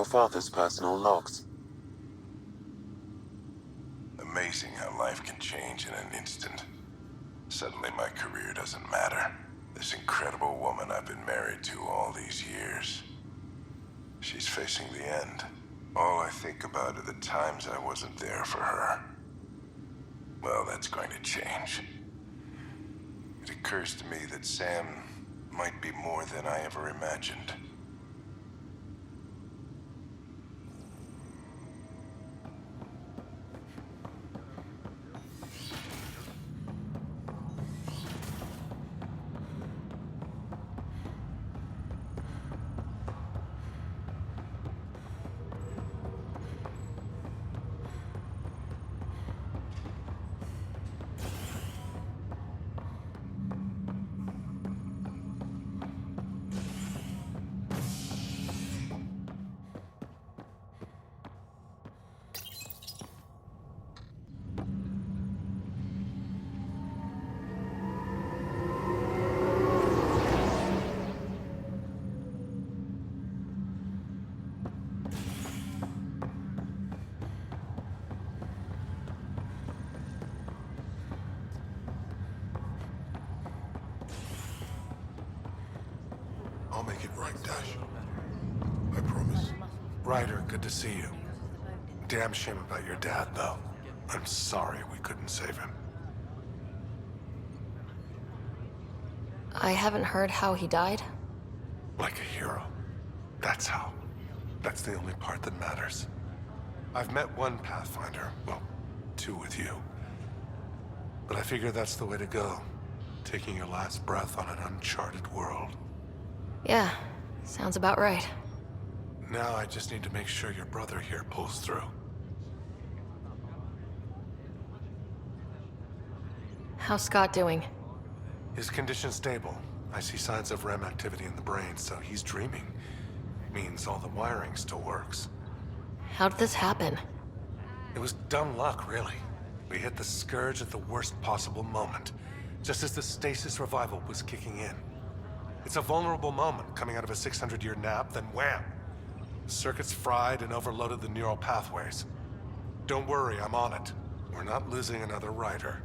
your father's personal logs. Amazing how life can change in an instant. Suddenly my career doesn't matter. This incredible woman I've been married to all these years. She's facing the end. All I think about are the times I wasn't there for her. Well, that's going to change. It occurs to me that Sam might be more than I ever imagined. I'll make it right, Dash. I promise. Ryder, good to see you. Damn shame about your dad, though. I'm sorry we couldn't save him. I haven't heard how he died. Like a hero. That's how. That's the only part that matters. I've met one Pathfinder, well, two with you. But I figure that's the way to go. Taking your last breath on an uncharted world. Yeah, sounds about right. Now I just need to make sure your brother here pulls through. How's Scott doing? His condition's stable. I see signs of REM activity in the brain, so he's dreaming. Means all the wiring still works. How did this happen? It was dumb luck, really. We hit the Scourge at the worst possible moment, just as the stasis revival was kicking in. It's a vulnerable moment coming out of a 600-year nap, then wham! The circuit's fried and overloaded the neural pathways. Don't worry, I'm on it. We're not losing another Ryder.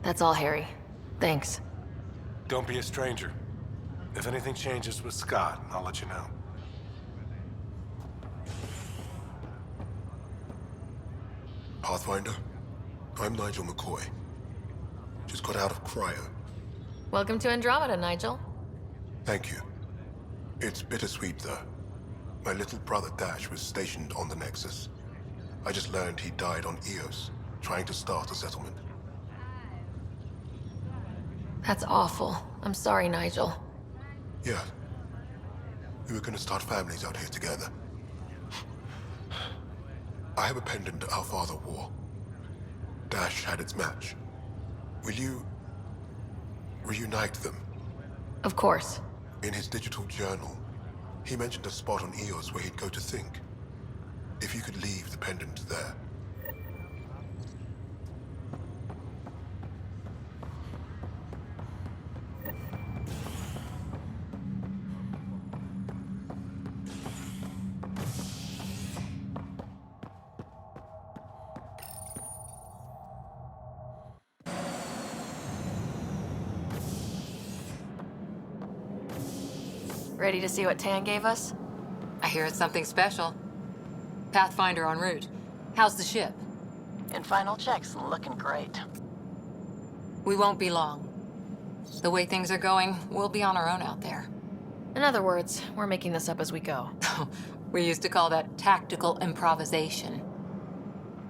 That's all, Harry. Thanks. Don't be a stranger. If anything changes with Scott, I'll let you know. Pathfinder, I'm Nigel McCoy. Just got out of cryo. Welcome to Andromeda, Nigel. Thank you. It's bittersweet, though. My little brother Dash was stationed on the Nexus. I just learned he died on Eos, trying to start a settlement. That's awful. I'm sorry, Nigel. Yeah. We were gonna start families out here together. I have a pendant our father wore. Dash had its match. Will you reunite them? Of course. In his digital journal, he mentioned a spot on Eos where he'd go to think. If you could leave the pendant there. Ready to see what Tan gave us? I hear it's something special. Pathfinder en route. How's the ship? In final checks, looking great. We won't be long. The way things are going, we'll be on our own out there. In other words, we're making this up as we go. We used to call that tactical improvisation.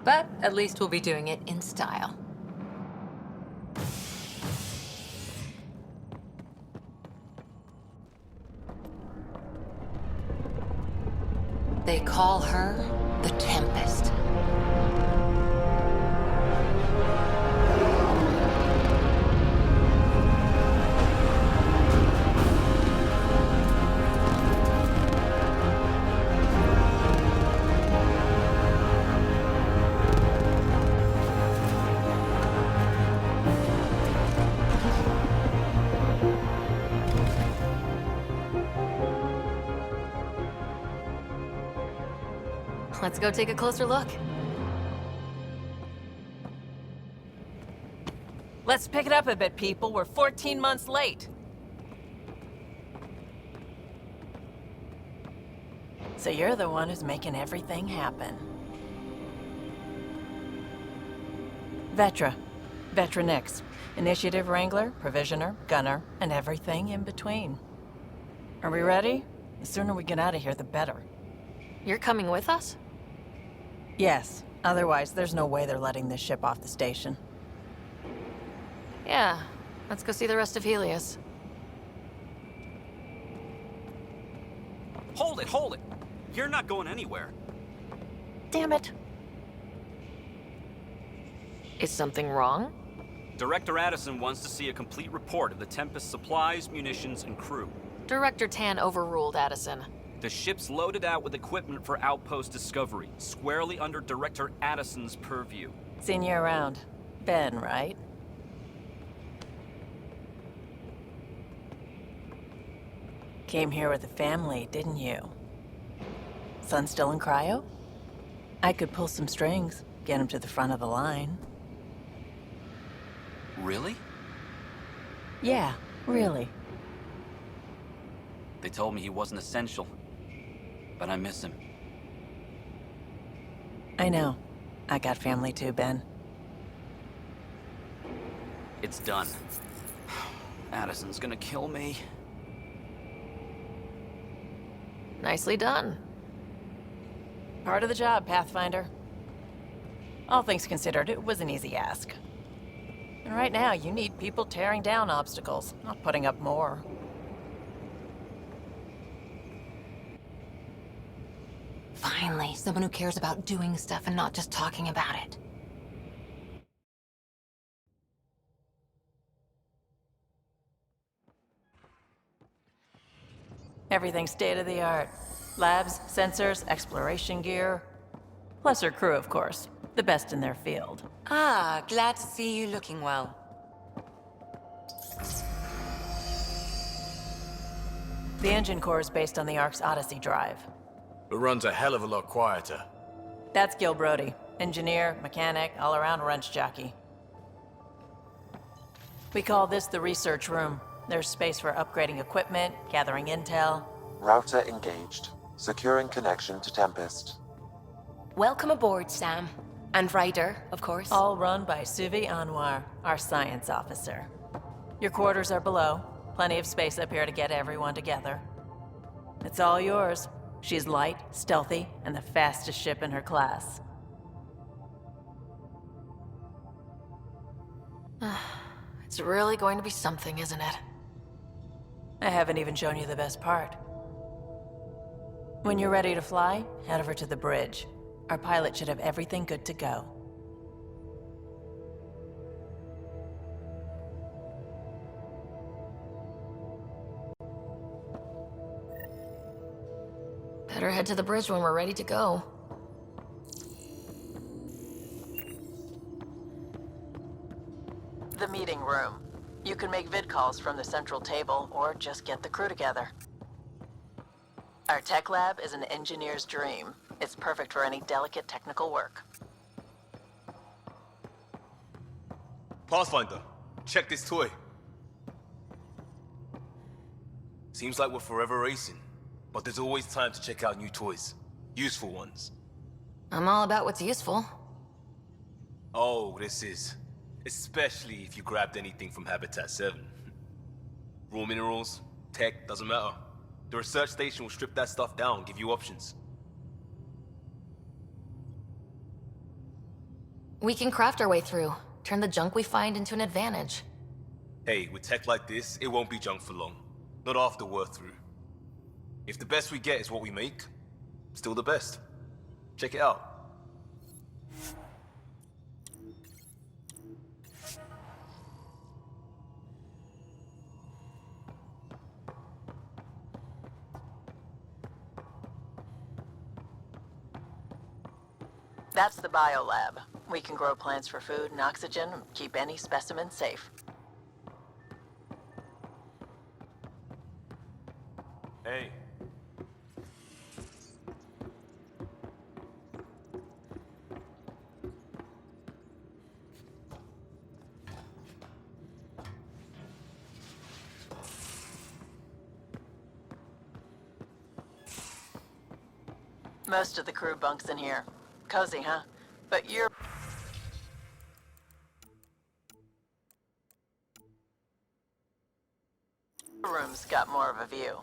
But at least we'll be doing it in style. They call her the Tempest. Let's go take a closer look. Let's pick it up a bit, people. We're 14 months late. So you're the one who's making everything happen. Vetra. Vetra Nix. Initiative Wrangler, Provisioner, Gunner, and everything in between. Are we ready? The sooner we get out of here, the better. You're coming with us? Yes. Otherwise, there's no way they're letting this ship off the station. Yeah. Let's go see the rest of Helios. Hold it, hold it! You're not going anywhere. Damn it. Is something wrong? Director Addison wants to see a complete report of the Tempest's supplies, munitions, and crew. Director Tan overruled Addison. The ship's loaded out with equipment for outpost discovery, squarely under Director Addison's purview. Seen you around. Ben, right? Came here with the family, didn't you? Son still in cryo? I could pull some strings, get him to the front of the line. Really? Yeah, really. They told me he wasn't essential, but I miss him. I know. I got family too, Ben. It's done. Addison's gonna kill me. Nicely done. Part of the job, Pathfinder. All things considered, it was an easy ask. And right now, you need people tearing down obstacles, not putting up more. Finally, someone who cares about doing stuff and not just talking about it. Everything's state-of-the-art. Labs, sensors, exploration gear. Plus her crew, of course. The best in their field. Ah, glad to see you looking well. The engine core is based on the Ark's Odyssey drive. It runs a hell of a lot quieter. That's Gil Brody. Engineer, mechanic, all-around wrench jockey. We call this the research room. There's space for upgrading equipment, gathering intel. Router engaged. Securing connection to Tempest. Welcome aboard, Sam. And Ryder, of course. All run by Suvi Anwar, our science officer. Your quarters are below. Plenty of space up here to get everyone together. It's all yours. She's light, stealthy, and the fastest ship in her class. It's really going to be something, isn't it? I haven't even shown you the best part. When you're ready to fly, head over to the bridge. Our pilot should have everything good to go. Better head to the bridge when we're ready to go. The meeting room. You can make vid calls from the central table, or just get the crew together. Our tech lab is an engineer's dream. It's perfect for any delicate technical work. Pathfinder, check this toy. Seems like we're forever racing, but there's always time to check out new toys. Useful ones. I'm all about what's useful. Oh, this is. Especially if you grabbed anything from Habitat 7. Raw minerals, tech, doesn't matter. The research station will strip that stuff down, give you options. We can craft our way through. Turn the junk we find into an advantage. Hey, with tech like this, it won't be junk for long. Not after we're through. If the best we get is what we make, still the best. Check it out. That's the biolab. We can grow plants for food and oxygen, and keep any specimen safe. Hey. Most of the crew bunks in here. Cozy, huh? But your room's got more of a view.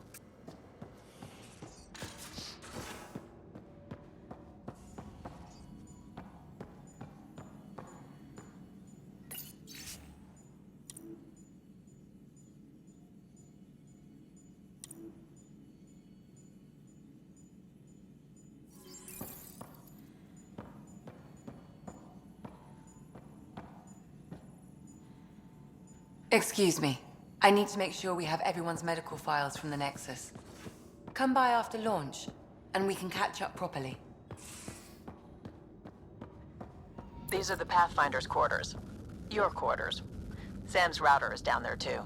Excuse me. I need to make sure we have everyone's medical files from the Nexus. Come by after launch, and we can catch up properly. These are the Pathfinder's quarters. Your quarters. Sam's router is down there too.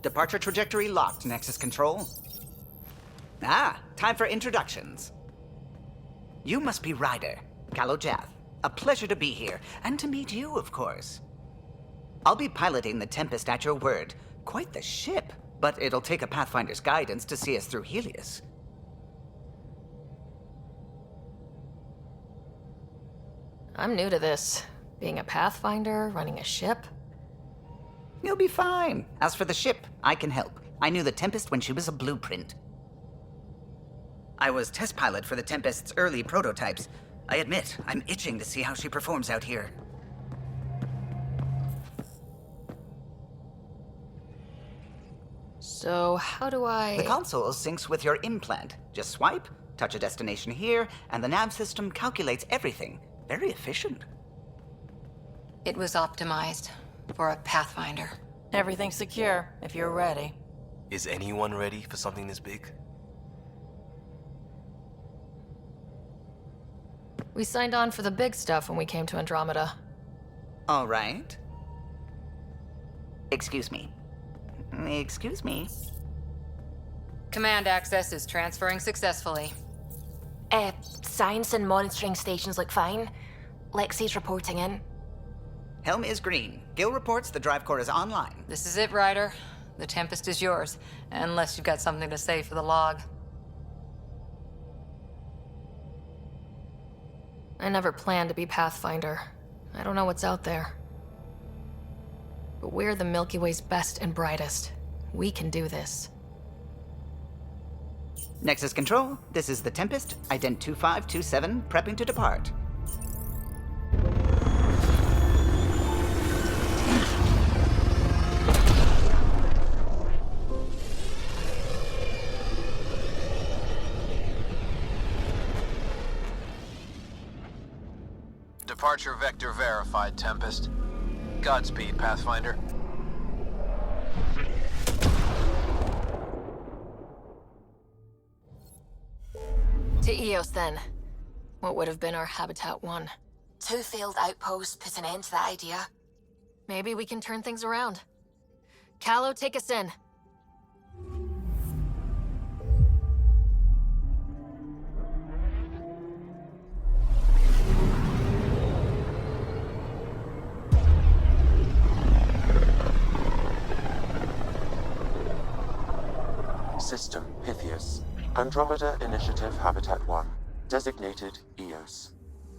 Departure trajectory locked, Nexus Control. Ah, time for introductions. You must be Ryder, Callow Jath. A pleasure to be here, and to meet you, of course. I'll be piloting the Tempest at your word. Quite the ship, but it'll take a Pathfinder's guidance to see us through Helios. I'm new to this. Being a Pathfinder, running a ship. You'll be fine. As for the ship, I can help. I knew the Tempest when she was a blueprint. I was test pilot for the Tempest's early prototypes. I admit, I'm itching to see how she performs out here. So, how do I... The console syncs with your implant. Just swipe, touch a destination here, and the nav system calculates everything. Very efficient. It was optimized for a Pathfinder. Everything's secure, if you're ready. Is anyone ready for something this big? We signed on for the big stuff when we came to Andromeda. All right. Excuse me. Excuse me. Command access is transferring successfully. Science and monitoring stations look fine. Lexi's reporting in. Helm is green. Gil reports the drive core is online. This is it, Ryder. The Tempest is yours, unless you've got something to say for the log. I never planned to be Pathfinder. I don't know what's out there. But we're the Milky Way's best and brightest. We can do this. Nexus Control, this is the Tempest, Ident 2527, prepping to depart. Departure vector verified, Tempest. Godspeed, Pathfinder. To Eos, then. What would have been our Habitat 1. 2 failed outposts put an end to that idea. Maybe we can turn things around. Callow, take us in. System Pythias. Andromeda Initiative Habitat 1. Designated Eos.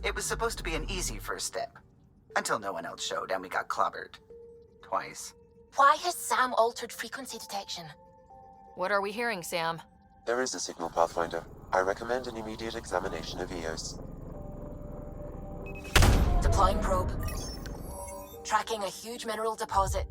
It was supposed to be an easy first step. Until no one else showed and we got clobbered. Twice. Why has Sam altered frequency detection? What are we hearing, Sam? There is a signal, Pathfinder. I recommend an immediate examination of Eos. The Deploying probe. Tracking a huge mineral deposit.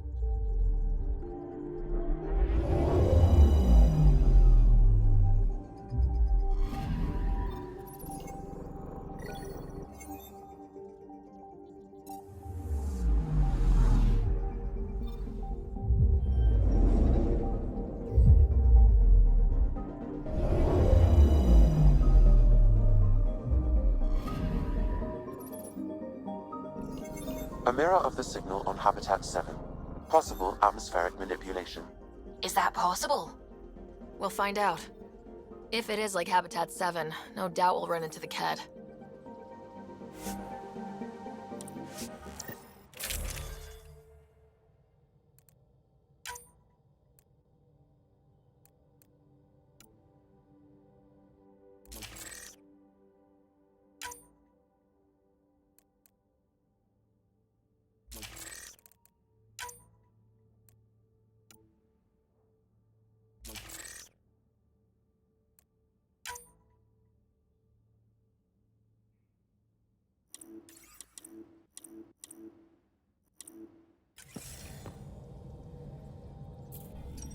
A mirror of the signal on Habitat 7. Possible atmospheric manipulation. Is that possible? We'll find out. If it is like Habitat 7, no doubt we'll run into the Ked.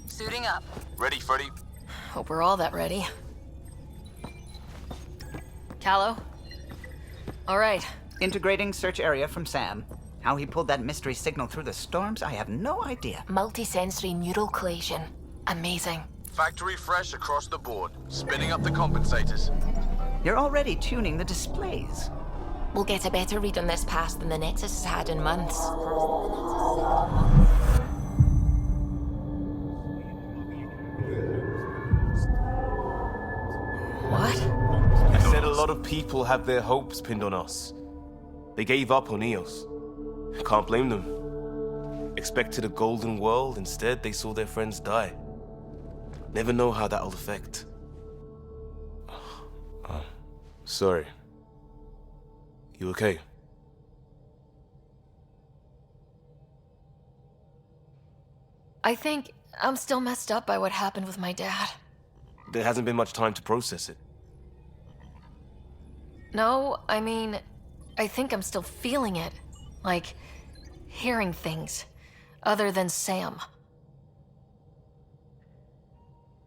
Suiting up. Ready, Freddy? Hope we're all that ready. Callow? All right. Integrating search area from Sam. How he pulled that mystery signal through the storms, I have no idea. Multisensory neural collation. Amazing. Factory fresh across the board. Spinning up the compensators. You're already tuning the displays. We'll get a better read on this pass than the Nexus has had in months. What? I said a lot of people have their hopes pinned on us. They gave up on Eos. Can't blame them. Expected a golden world, instead they saw their friends die. Never know how that'll affect. Sorry. You okay? I think I'm still messed up by what happened with my dad. There hasn't been much time to process it. No, I mean, I think I'm still feeling it. Like, hearing things. Other than Sam.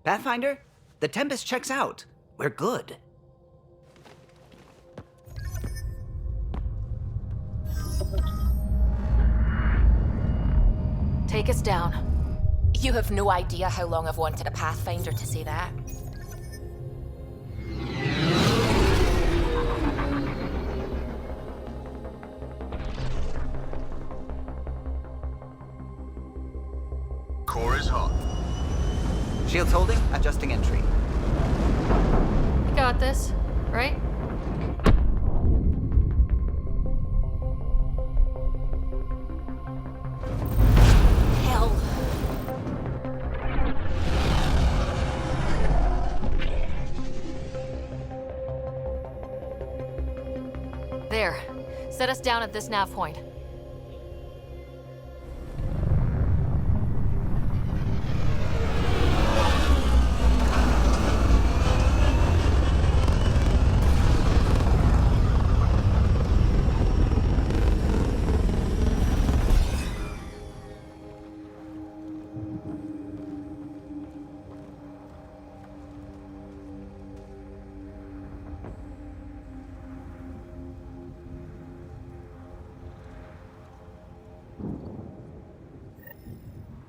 Pathfinder, the Tempest checks out. We're good. Take us down. You have no idea how long I've wanted a Pathfinder to say that. Core is hot. Shields holding, adjusting entry. You got this, right? Hell. There. Set us down at this nav point.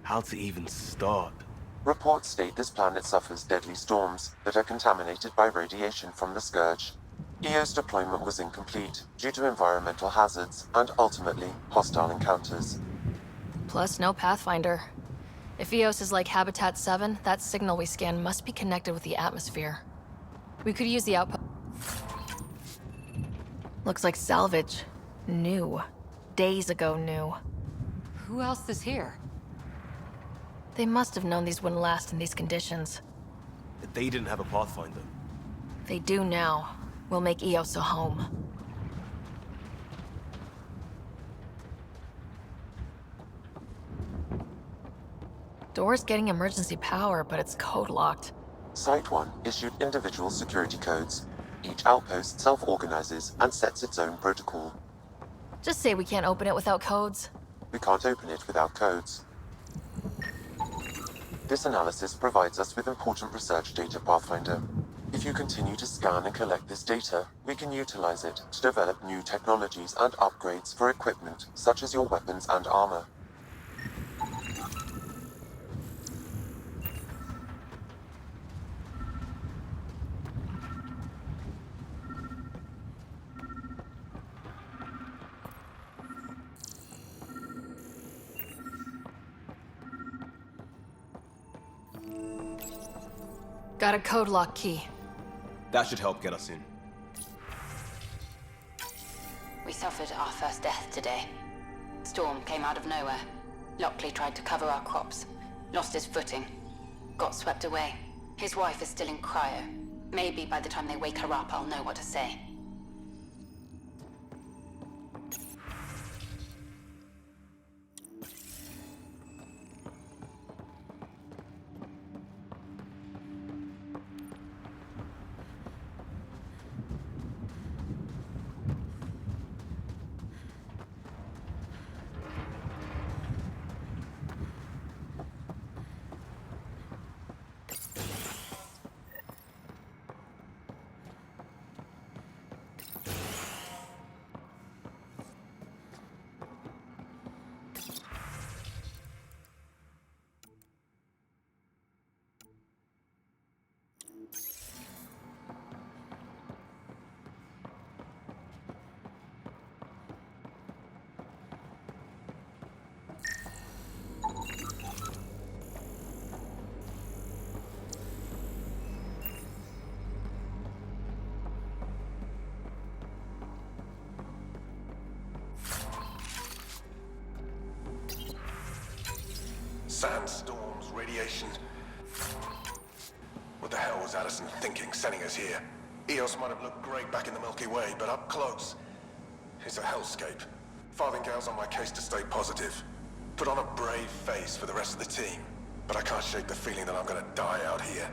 How to even start? Reports state this planet suffers deadly storms that are contaminated by radiation from the Scourge. EO's deployment was incomplete due to environmental hazards and ultimately hostile encounters. Plus, no Pathfinder. If Eos is like Habitat 7, that signal we scan must be connected with the atmosphere. We could use the outpost. Looks like salvage. New. Days ago new. Who else is here? They must have known these wouldn't last in these conditions. They didn't have a Pathfinder. They do now. We'll make Eos a home. Door's getting emergency power, but it's code locked. Site 1 issued individual security codes. Each outpost self-organizes and sets its own protocol. Just say we can't open it without codes. We can't open it without codes. This analysis provides us with important research data, Pathfinder. If you continue to scan and collect this data, we can utilize it to develop new technologies and upgrades for equipment, such as your weapons and armor. Got a code lock key. That should help get us in. We suffered our first death today. Storm came out of nowhere. Lockley tried to cover our crops. Lost his footing. Got swept away. His wife is still in cryo. Maybe by the time they wake her up, I'll know what to say. Sandstorms, radiation. What the hell was Addison thinking, sending us here? Eos might have looked great back in the Milky Way, but up close, it's a hellscape. Farthingale's on my case to stay positive. Put on a brave face for the rest of the team, but I can't shake the feeling that I'm gonna die out here.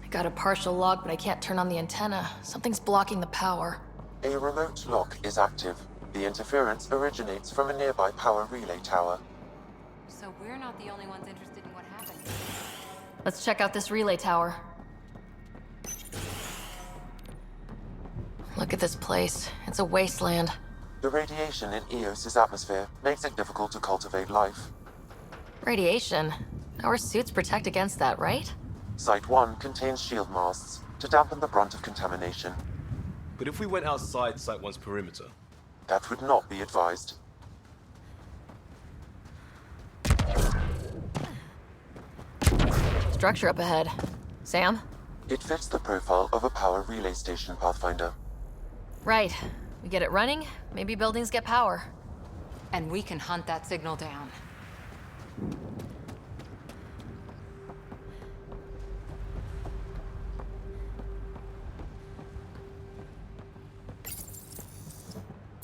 Got a partial lock, but I can't turn on the antenna. Something's blocking the power. A remote lock is active. The interference originates from a nearby power relay tower. So we're not the only ones interested in what happened. Let's check out this relay tower. Look at this place. It's a wasteland. The radiation in Eos's atmosphere makes it difficult to cultivate life. Radiation? Our suits protect against that, right? Site 1 contains shield masts to dampen the brunt of contamination. But if we went outside Site 1's perimeter? That would not be advised. Structure up ahead. Sam? It fits the profile of a power relay station, Pathfinder. Right. We get it running, maybe buildings get power. And we can hunt that signal down.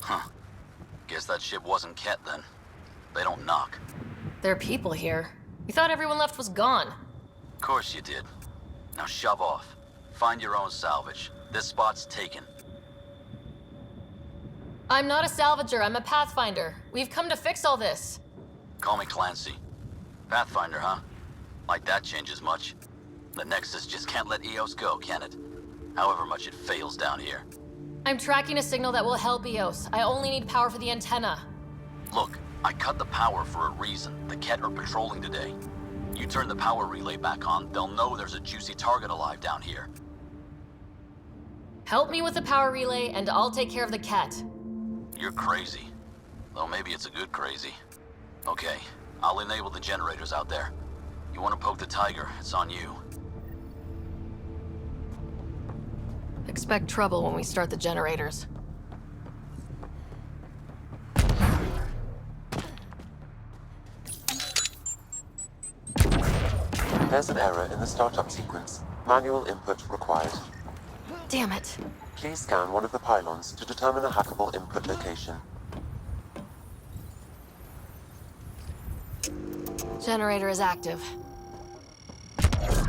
Huh. Guess that ship wasn't Ket then. They don't knock. There are people here. We thought everyone left was gone. Of course you did. Now shove off. Find your own salvage. This spot's taken. I'm not a salvager, I'm a pathfinder. We've come to fix all this. Call me Clancy. Pathfinder, huh? Like that changes much. The Nexus just can't let Eos go, can it? However much it fails down here. I'm tracking a signal that will help Eos. I only need power for the antenna. Look, I cut the power for a reason. The Ket are patrolling today. You turn the power relay back on, they'll know there's a juicy target alive down here. Help me with the power relay, and I'll take care of the cat. You're crazy. Though maybe it's a good crazy. Okay, I'll enable the generators out there. You want to poke the tiger, it's on you. Expect trouble when we start the generators. There's an error in the startup sequence. Manual input required. Damn it. Please scan one of the pylons to determine a hackable input location. Generator is active.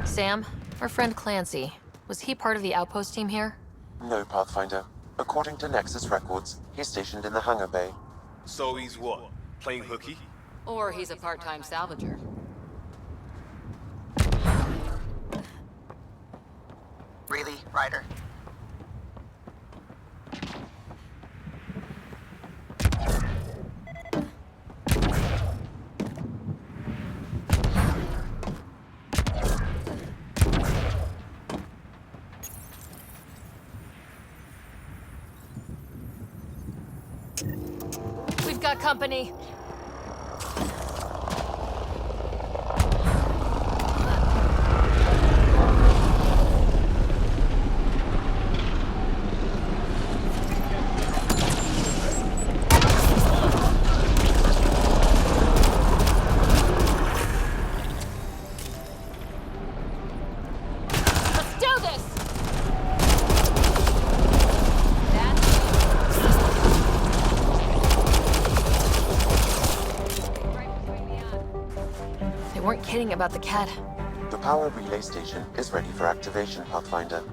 Sam, our friend Clancy, was he part of the outpost team here? No, Pathfinder. According to Nexus records, he's stationed in the hangar bay. So he's what? Playing hooky? Or he's a part-time salvager. Really, Ryder? We've got company. Let's do this! They weren't kidding about the cat. The power relay station is ready for activation, Pathfinder.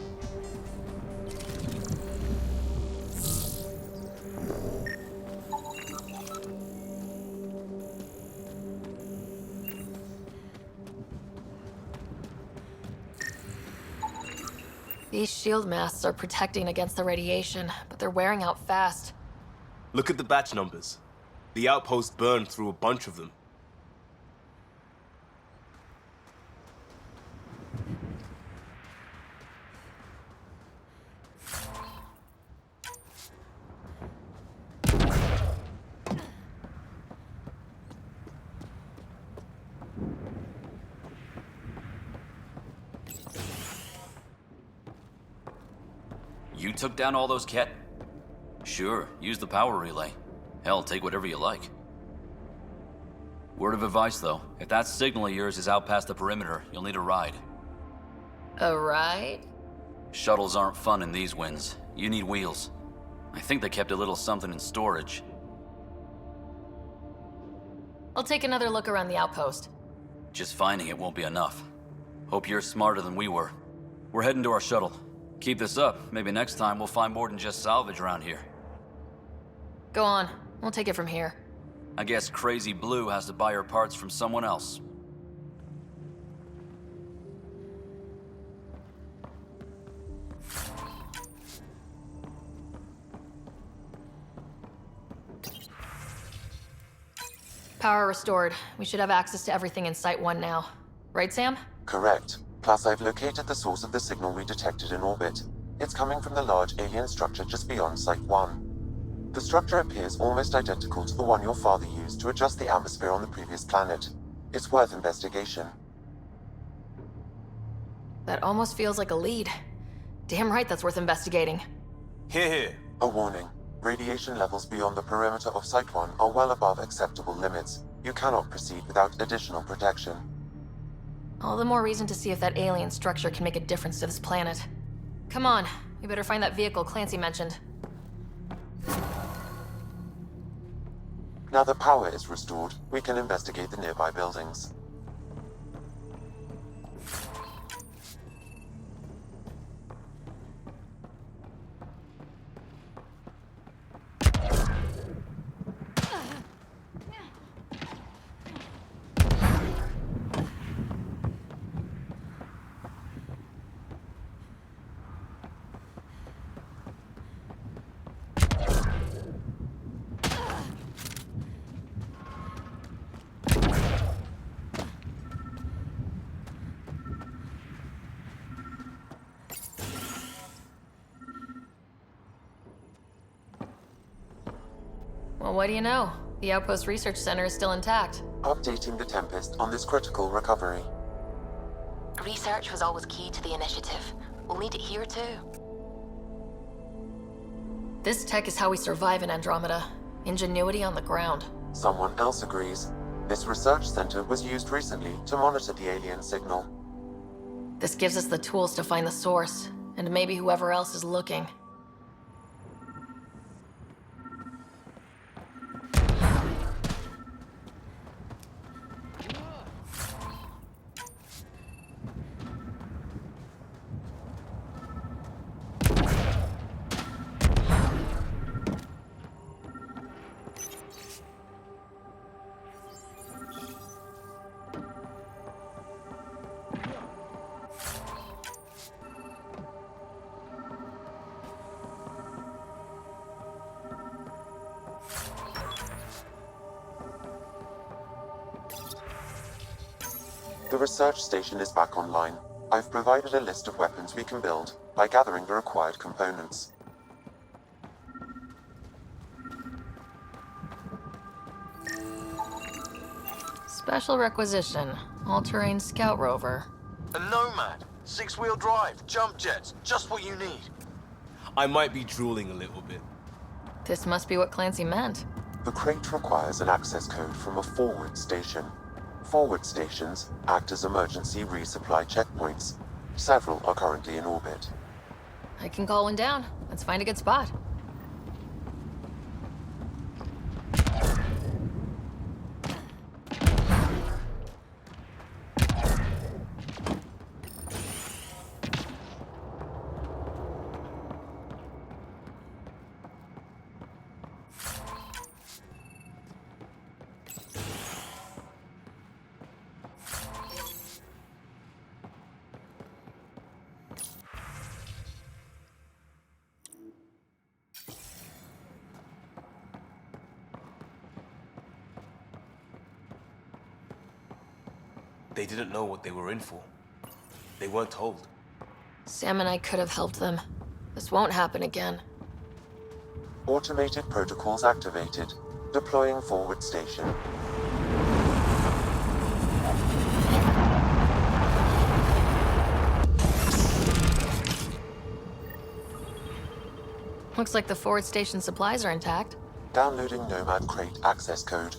These shield masks are protecting against the radiation, but they're wearing out fast. Look at the batch numbers. The outpost burned through a bunch of them. You took down all those Ket? Sure, use the power relay. Hell, take whatever you like. Word of advice, though. If that signal of yours is out past the perimeter, you'll need a ride. A ride? Shuttles aren't fun in these winds. You need wheels. I think they kept a little something in storage. I'll take another look around the outpost. Just finding it won't be enough. Hope you're smarter than we were. We're heading to our shuttle. Keep this up. Maybe next time we'll find more than just salvage around here. Go on. We'll take it from here. I guess Crazy Blue has to buy her parts from someone else. Power restored. We should have access to everything in Site 1 now. Right, Sam? Correct. Plus, I've located the source of the signal we detected in orbit. It's coming from the large alien structure just beyond Site 1. The structure appears almost identical to the one your father used to adjust the atmosphere on the previous planet. It's worth investigation. That almost feels like a lead. Damn right that's worth investigating. Here. A warning. Radiation levels beyond the perimeter of Site 1 are well above acceptable limits. You cannot proceed without additional protection. All the more reason to see if that alien structure can make a difference to this planet. Come on, we better find that vehicle Clancy mentioned. Now that power is restored, we can investigate the nearby buildings. Well, what do you know? The Outpost Research Center is still intact. Updating the Tempest on this critical recovery. Research was always key to the initiative. We'll need it here too. This tech is how we survive in Andromeda. Ingenuity on the ground. Someone else agrees. This research center was used recently to monitor the alien signal. This gives us the tools to find the source, and maybe whoever else is looking. The research station is back online. I've provided a list of weapons we can build by gathering the required components. Special requisition. All-terrain scout rover. A Nomad. 6-wheel drive. Jump jets. Just what you need. I might be drooling a little bit. This must be what Clancy meant. The crate requires an access code from a forward station. Forward stations act as emergency resupply checkpoints. Several are currently in orbit. I can call one down. Let's find a good spot. They didn't know what they were in for. They weren't told. Sam and I could have helped them. This won't happen again. Automated protocols activated. Deploying forward station. Looks like the forward station supplies are intact. Downloading Nomad crate access code.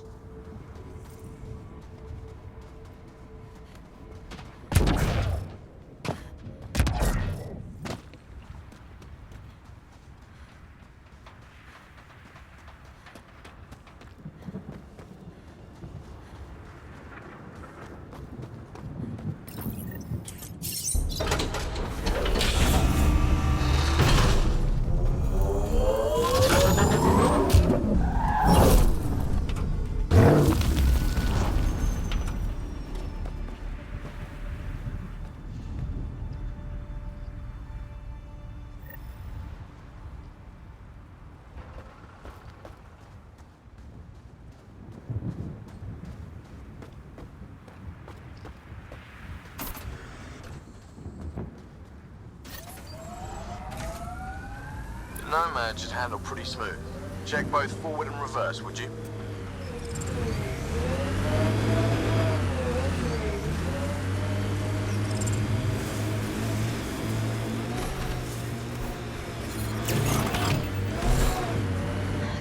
Nomad should handle pretty smooth. Check both forward and reverse, would you?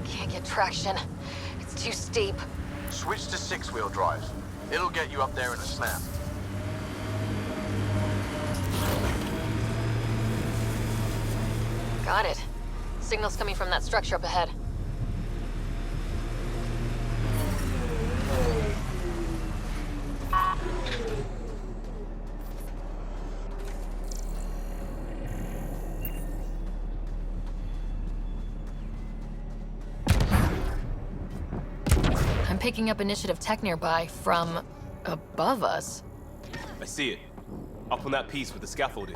Can't get traction. It's too steep. Switch to 6-wheel drive. It'll get you up there in a snap. Got it. Signal's coming from that structure up ahead. I'm picking up initiative tech nearby from above us. I see it. Up on that piece with the scaffolding.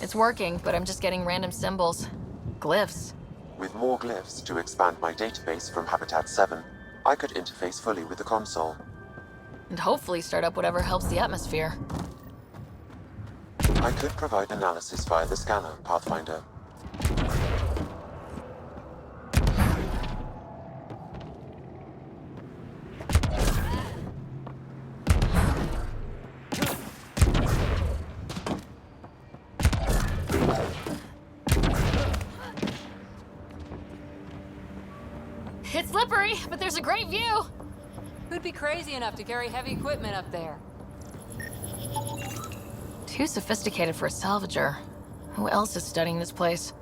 It's working, but I'm just getting random symbols. Glyphs. With more glyphs to expand my database from Habitat 7, I could interface fully with the console. And hopefully start up whatever helps the atmosphere. I could provide analysis via the scanner, Pathfinder. It's slippery, but there's a great view! Who'd be crazy enough to carry heavy equipment up there? Too sophisticated for a salvager. Who else is studying this place?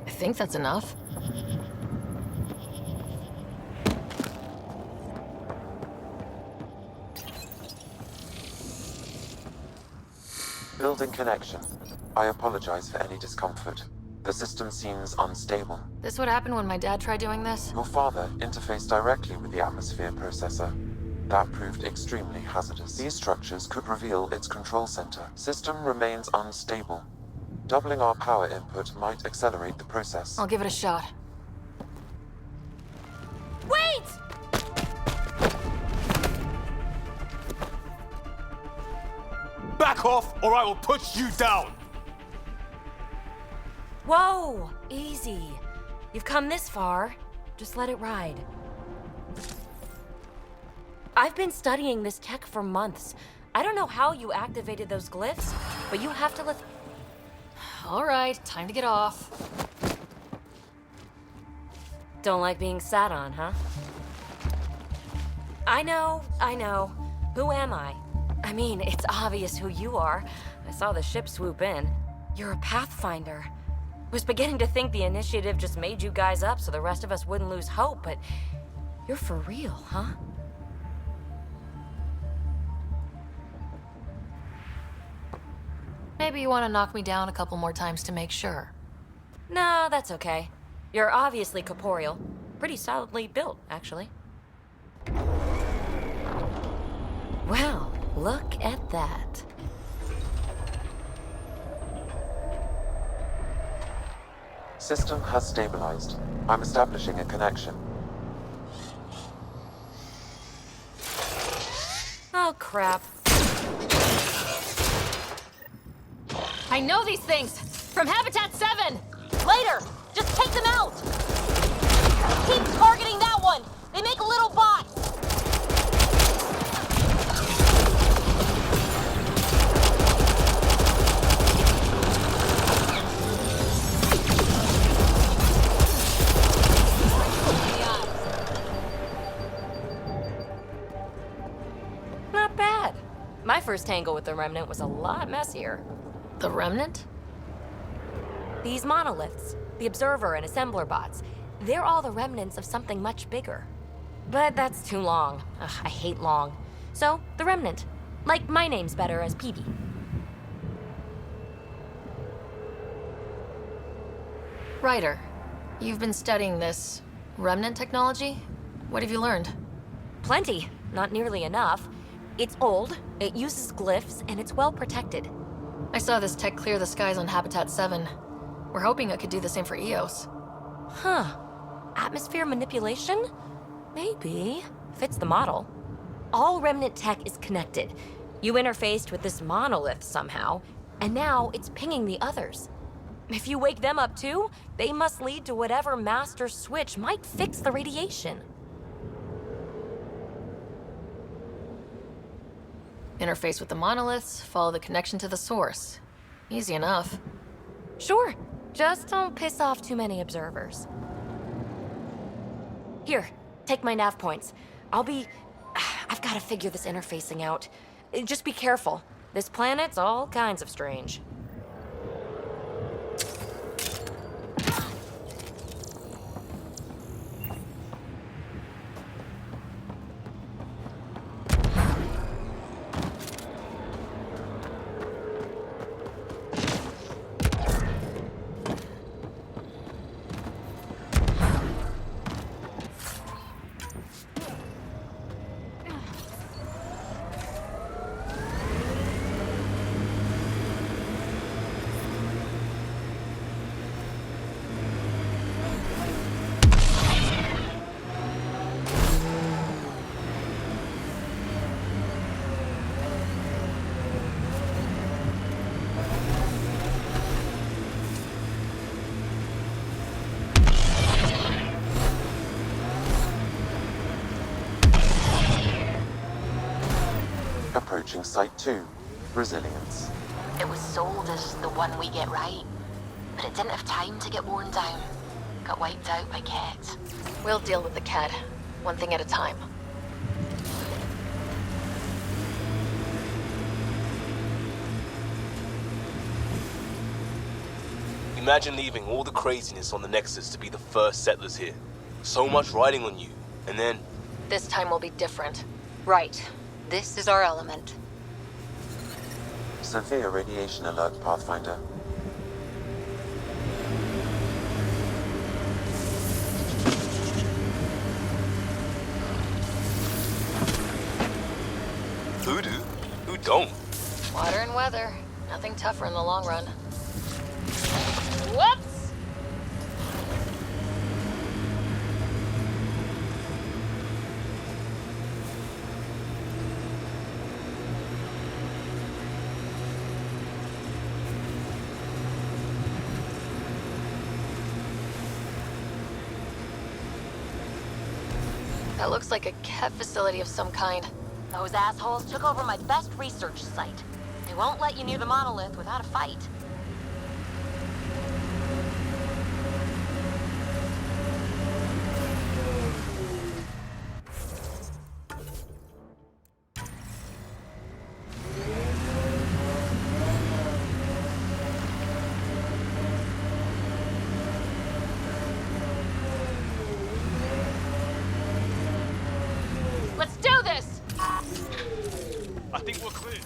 I think that's enough. Building connection. I apologize for any discomfort. The system seems unstable. This would happen when my dad tried doing this? Your father interfaced directly with the atmosphere processor. That proved extremely hazardous. These structures could reveal its control center. System remains unstable. Doubling our power input might accelerate the process. I'll give it a shot. Wait! Back off, or I will put you down! Whoa! Easy. You've come this far. Just let it ride. I've been studying this tech for months. I don't know how you activated those glyphs, but you have to let... All right, time to get off. Don't like being sat on, huh? I know. Who am I? I mean, it's obvious who you are. I saw the ship swoop in. You're a Pathfinder. Was beginning to think the initiative just made you guys up so the rest of us wouldn't lose hope, but you're for real, huh? Maybe you want to knock me down a couple more times to make sure. No, that's okay. You're obviously corporeal. Pretty solidly built, actually. Well, look at that. System has stabilized. I'm establishing a connection. Oh, crap. I know these things! From Habitat 7! Later! Just take them out! Keep targeting that one! They make little bots! Not bad. My first tangle with the Remnant was a lot messier. The Remnant? These monoliths, the Observer and Assembler bots, they're all the remnants of something much bigger. But that's too long. Ugh, I hate long. So, the Remnant. Like, my name's better as PB. Ryder, you've been studying this Remnant technology? What have you learned? Plenty. Not nearly enough. It's old, it uses glyphs, and it's well protected. I saw this tech clear the skies on Habitat 7. We're hoping it could do the same for EOS. Huh. Atmosphere manipulation? Maybe. Fits the model. All Remnant tech is connected. You interfaced with this monolith somehow, and now it's pinging the others. If you wake them up too, they must lead to whatever master switch might fix the radiation. Interface with the monoliths, follow the connection to the source. Easy enough. Sure. Just don't piss off too many observers. Here, take my nav points. I've got to figure this interfacing out. Just be careful. This planet's all kinds of strange. Approaching Site 2. Resilience. It was sold as the one we get right, but it didn't have time to get worn down. Got wiped out by Ket. We'll deal with the Ket, one thing at a time. Imagine leaving all the craziness on the Nexus to be the first settlers here. So much riding on you, and then... This time will be different. Right. This is our element. Severe radiation alert, Pathfinder. Modern weather. Nothing tougher in the long run. Whoops! That looks like a Ket facility of some kind. Those assholes took over my best research site. They won't let you near the monolith without a fight. Let's do this! I think we're clear.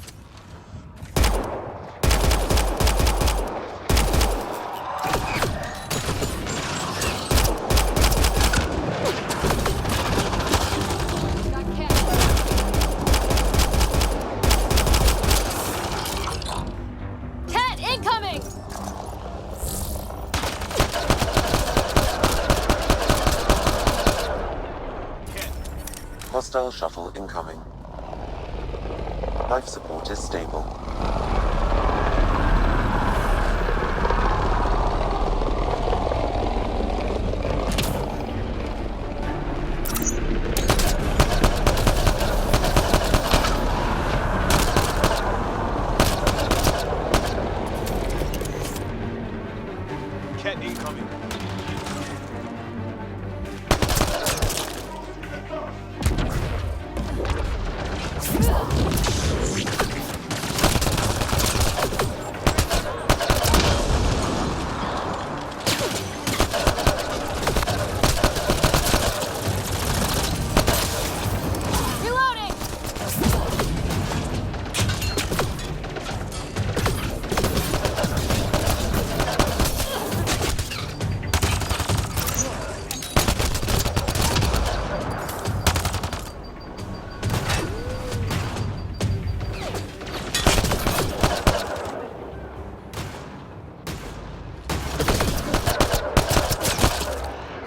Ket, incoming! Hostile shuttle incoming. Life support is stable. Ket incoming. Reloading!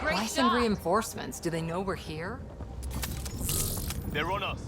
Why send reinforcements? Do they know we're here? They're on us.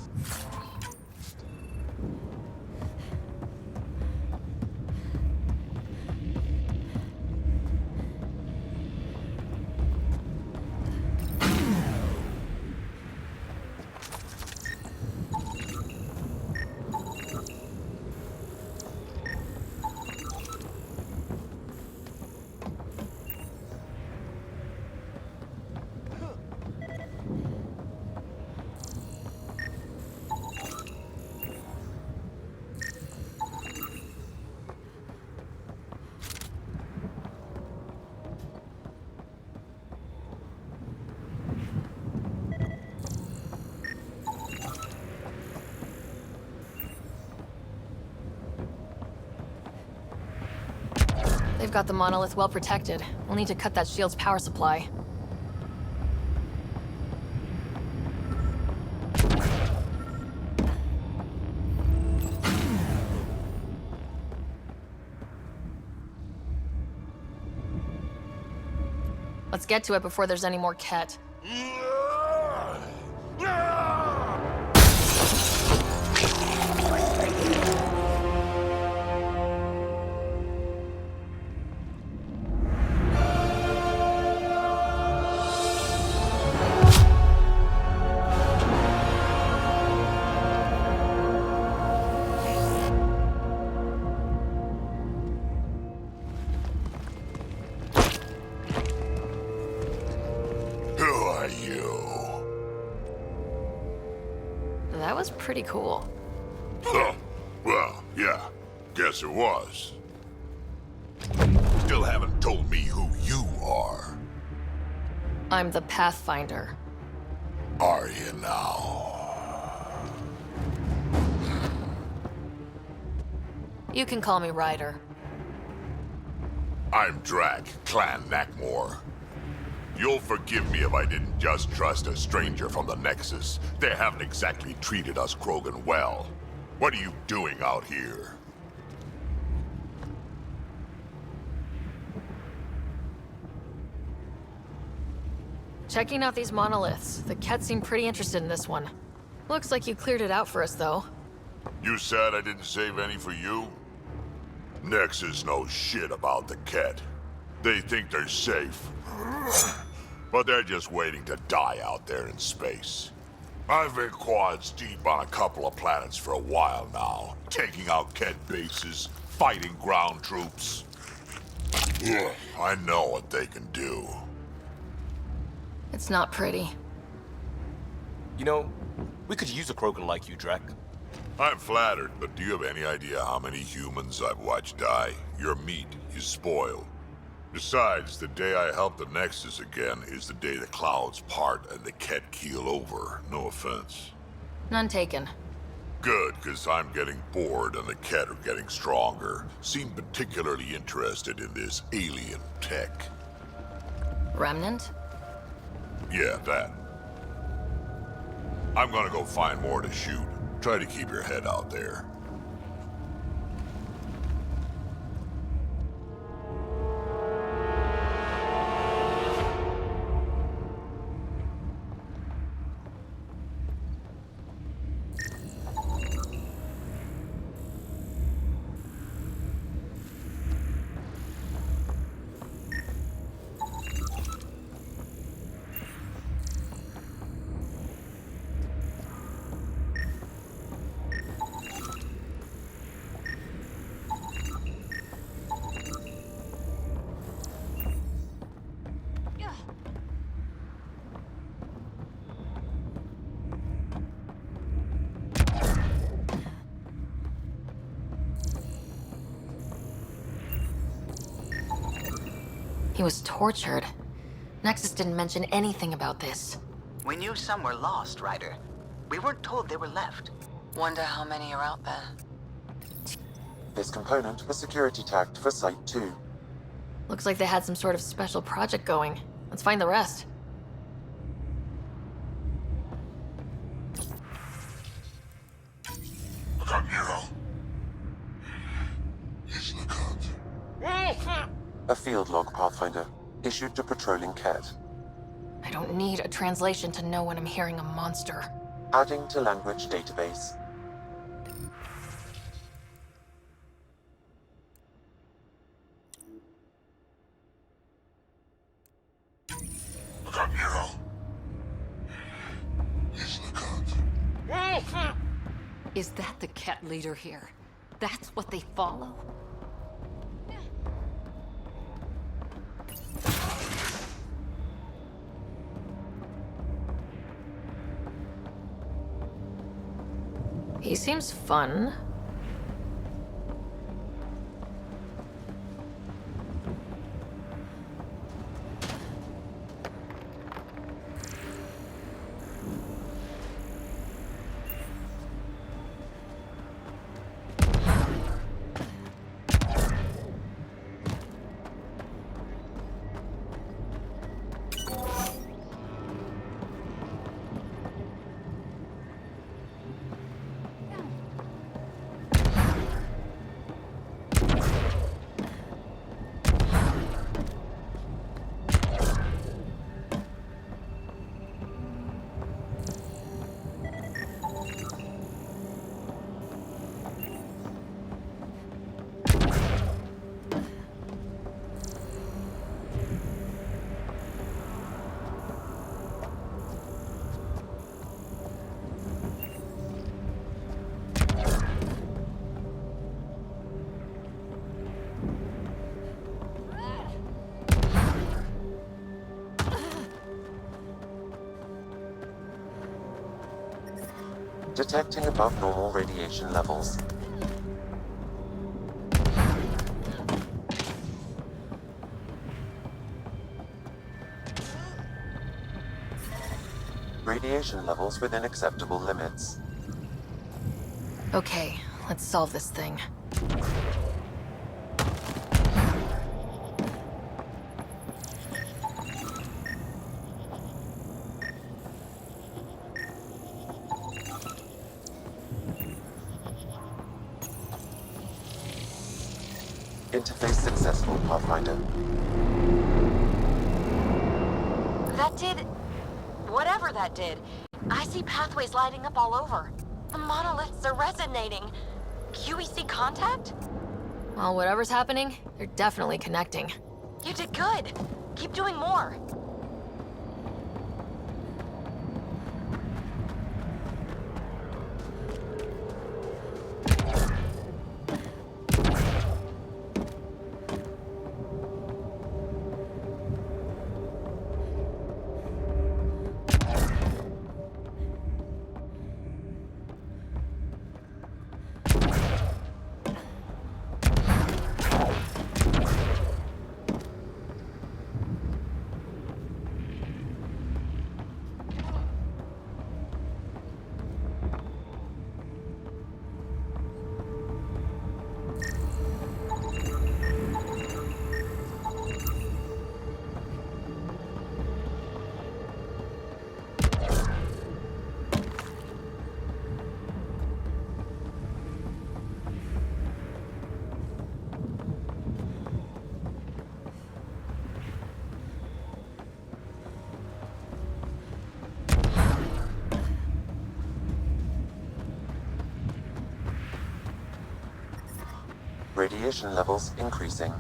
They've got the monolith well protected. We'll need to cut that shield's power supply. Let's get to it before there's any more Ket. Who are you? That was pretty cool. Huh. Well, yeah. Guess it was. Still haven't told me who you are. I'm the Pathfinder. Are you now? You can call me Ryder. I'm Drac, Clan Nakmor. You'll forgive me if I didn't just trust a stranger from the Nexus. They haven't exactly treated us Krogan well. What are you doing out here? Checking out these monoliths. The Ket seem pretty interested in this one. Looks like you cleared it out for us, though. You said I didn't save any for you? Nexus knows shit about the Ket. They think they're safe. But they're just waiting to die out there in space. I've been quads deep on a couple of planets for a while now, taking out Ket bases, fighting ground troops. I know what they can do. It's not pretty. You know, we could use a Krogan like you, Drac. I'm flattered, but do you have any idea how many humans I've watched die? Your meat is spoiled. Besides, the day I help the Nexus again is the day the clouds part and the Ket keel over. No offense. None taken. Good, because I'm getting bored and the Ket are getting stronger. Seem particularly interested in this alien tech. Remnant? Yeah, that. I'm gonna go find more to shoot. Try to keep your head out there. He was tortured. Nexus didn't mention anything about this. We knew some were lost, Ryder. We weren't told they were left. Wonder how many are out there. This component was security tagged for Site 2. Looks like they had some sort of special project going. Let's find the rest. A field log, Pathfinder, issued to patrolling Ket. I don't need a translation to know when I'm hearing a monster. Adding to language database. Is that the Ket leader here? That's what they follow? He seems fun. Detecting above normal radiation levels. Radiation levels within acceptable limits. Okay, let's solve this thing. Interface successful, Pathfinder. That did Whatever that did, I see pathways lighting up all over. The monoliths are resonating. QEC contact? Well, whatever's happening, they're definitely connecting. You did good. Keep doing more. Radiation levels increasing.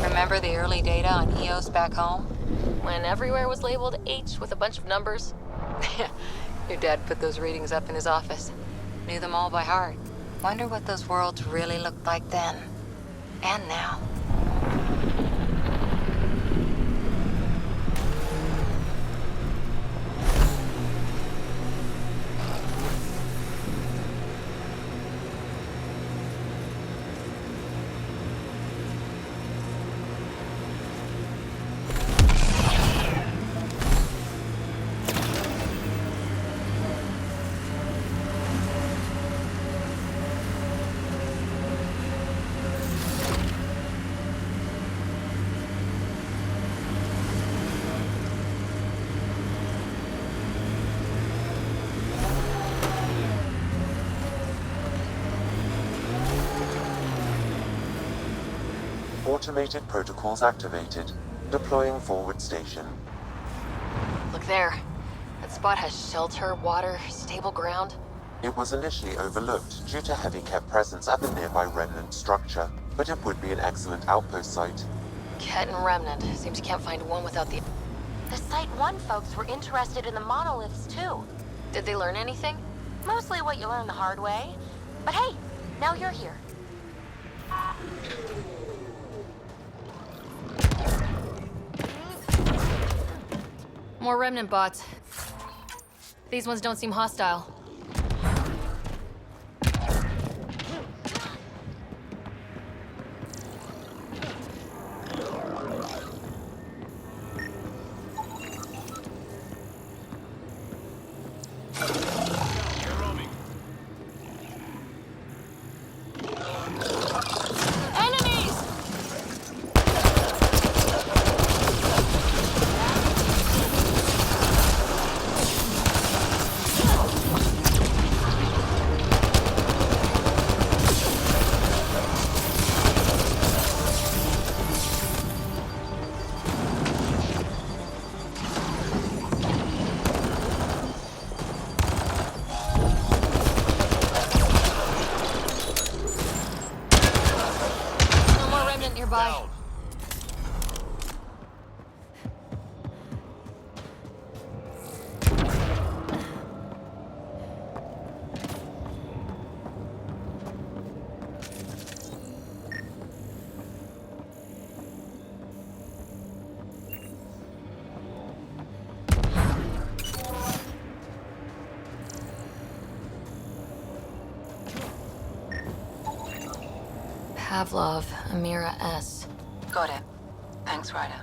Remember the early data on EOS back home? When everywhere was labeled H with a bunch of numbers. Your dad put those readings up in his office. Knew them all by heart. Wonder what those worlds really looked like then. And now. Automated protocols activated. Deploying forward station. Look there. That spot has shelter, water, stable ground. It was initially overlooked due to heavy kept presence at the nearby remnant structure, but it would be an excellent outpost site. Ket and Remnant. Seems you can't find one without the... The Site 1 folks were interested in the monoliths, too. Did they learn anything? Mostly what you learn the hard way. But hey, now you're here. More Remnant bots. These ones don't seem hostile. Pavlov, Amira S. Got it. Thanks, Ryder.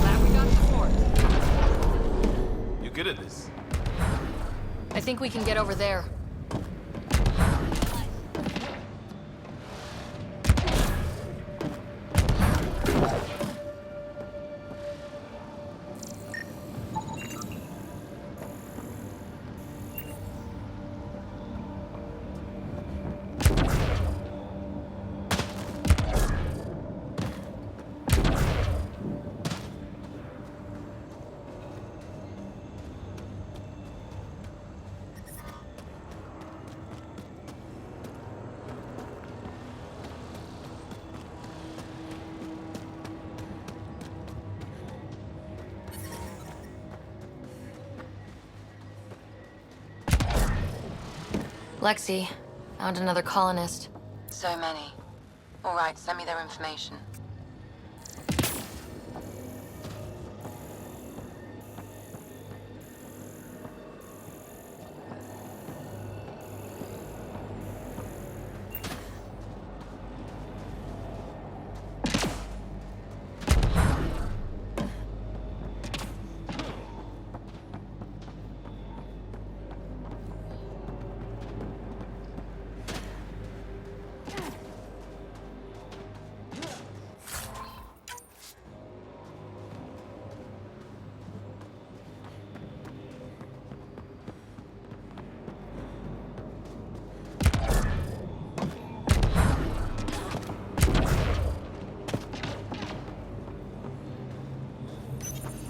Glad we got support. You're good at this. I think we can get over there. Lexi, found another colonist. So many. All right, send me their information.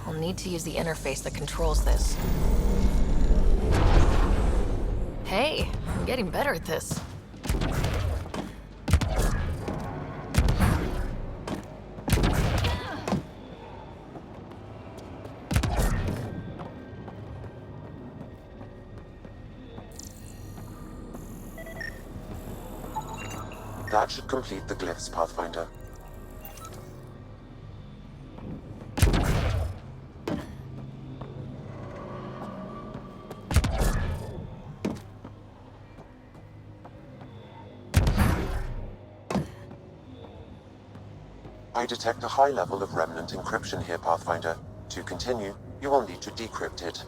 I'll need to use the interface that controls this. Hey, I'm getting better at this. That should complete the glyphs, Pathfinder. I detect a high level of remnant encryption here, Pathfinder. To continue, you will need to decrypt it.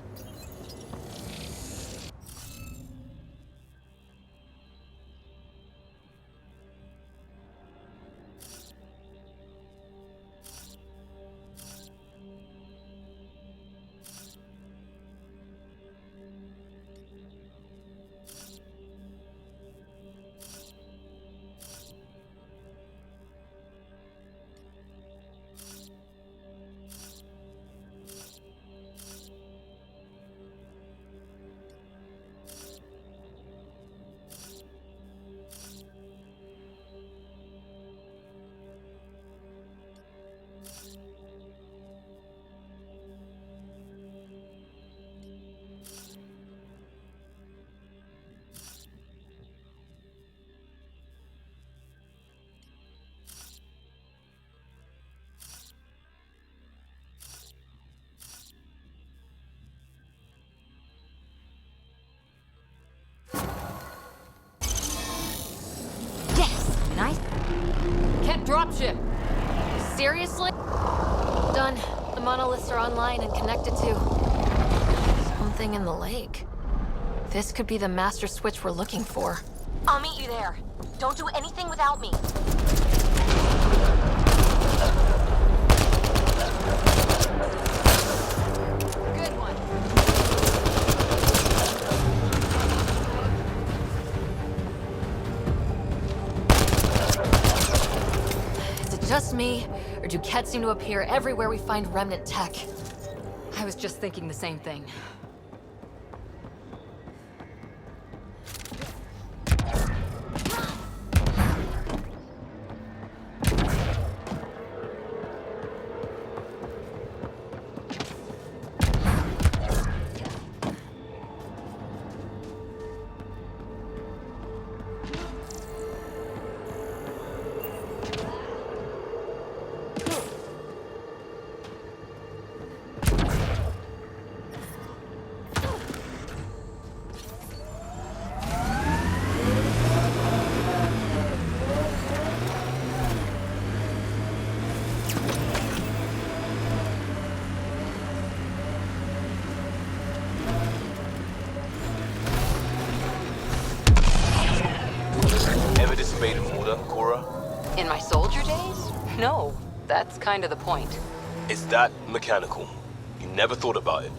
Nice. Ket dropship. Seriously? Done. The monoliths are online and connected to something in the lake. This could be the master switch we're looking for. I'll meet you there. Don't do anything without me. Good one. Is it just me, or do Ket seem to appear everywhere we find remnant tech? I was just thinking the same thing. No, that's kind of the point. It's that mechanical. You never thought about it.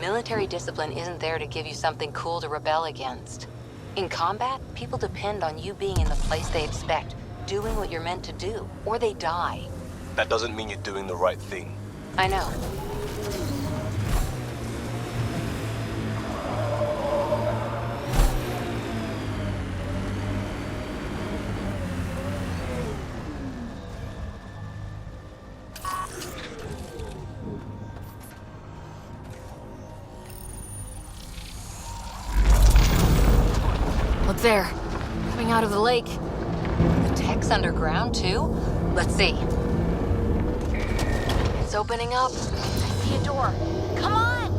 Military discipline isn't there to give you something cool to rebel against. In combat, people depend on you being in the place they expect, doing what you're meant to do, or they die. That doesn't mean you're doing the right thing. I know. Look there, coming out of the lake. The tech's underground, too? Let's see. It's opening up. I see a door. Come on!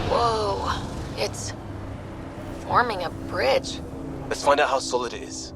Whoa, it's forming a bridge. Let's find out how solid it is.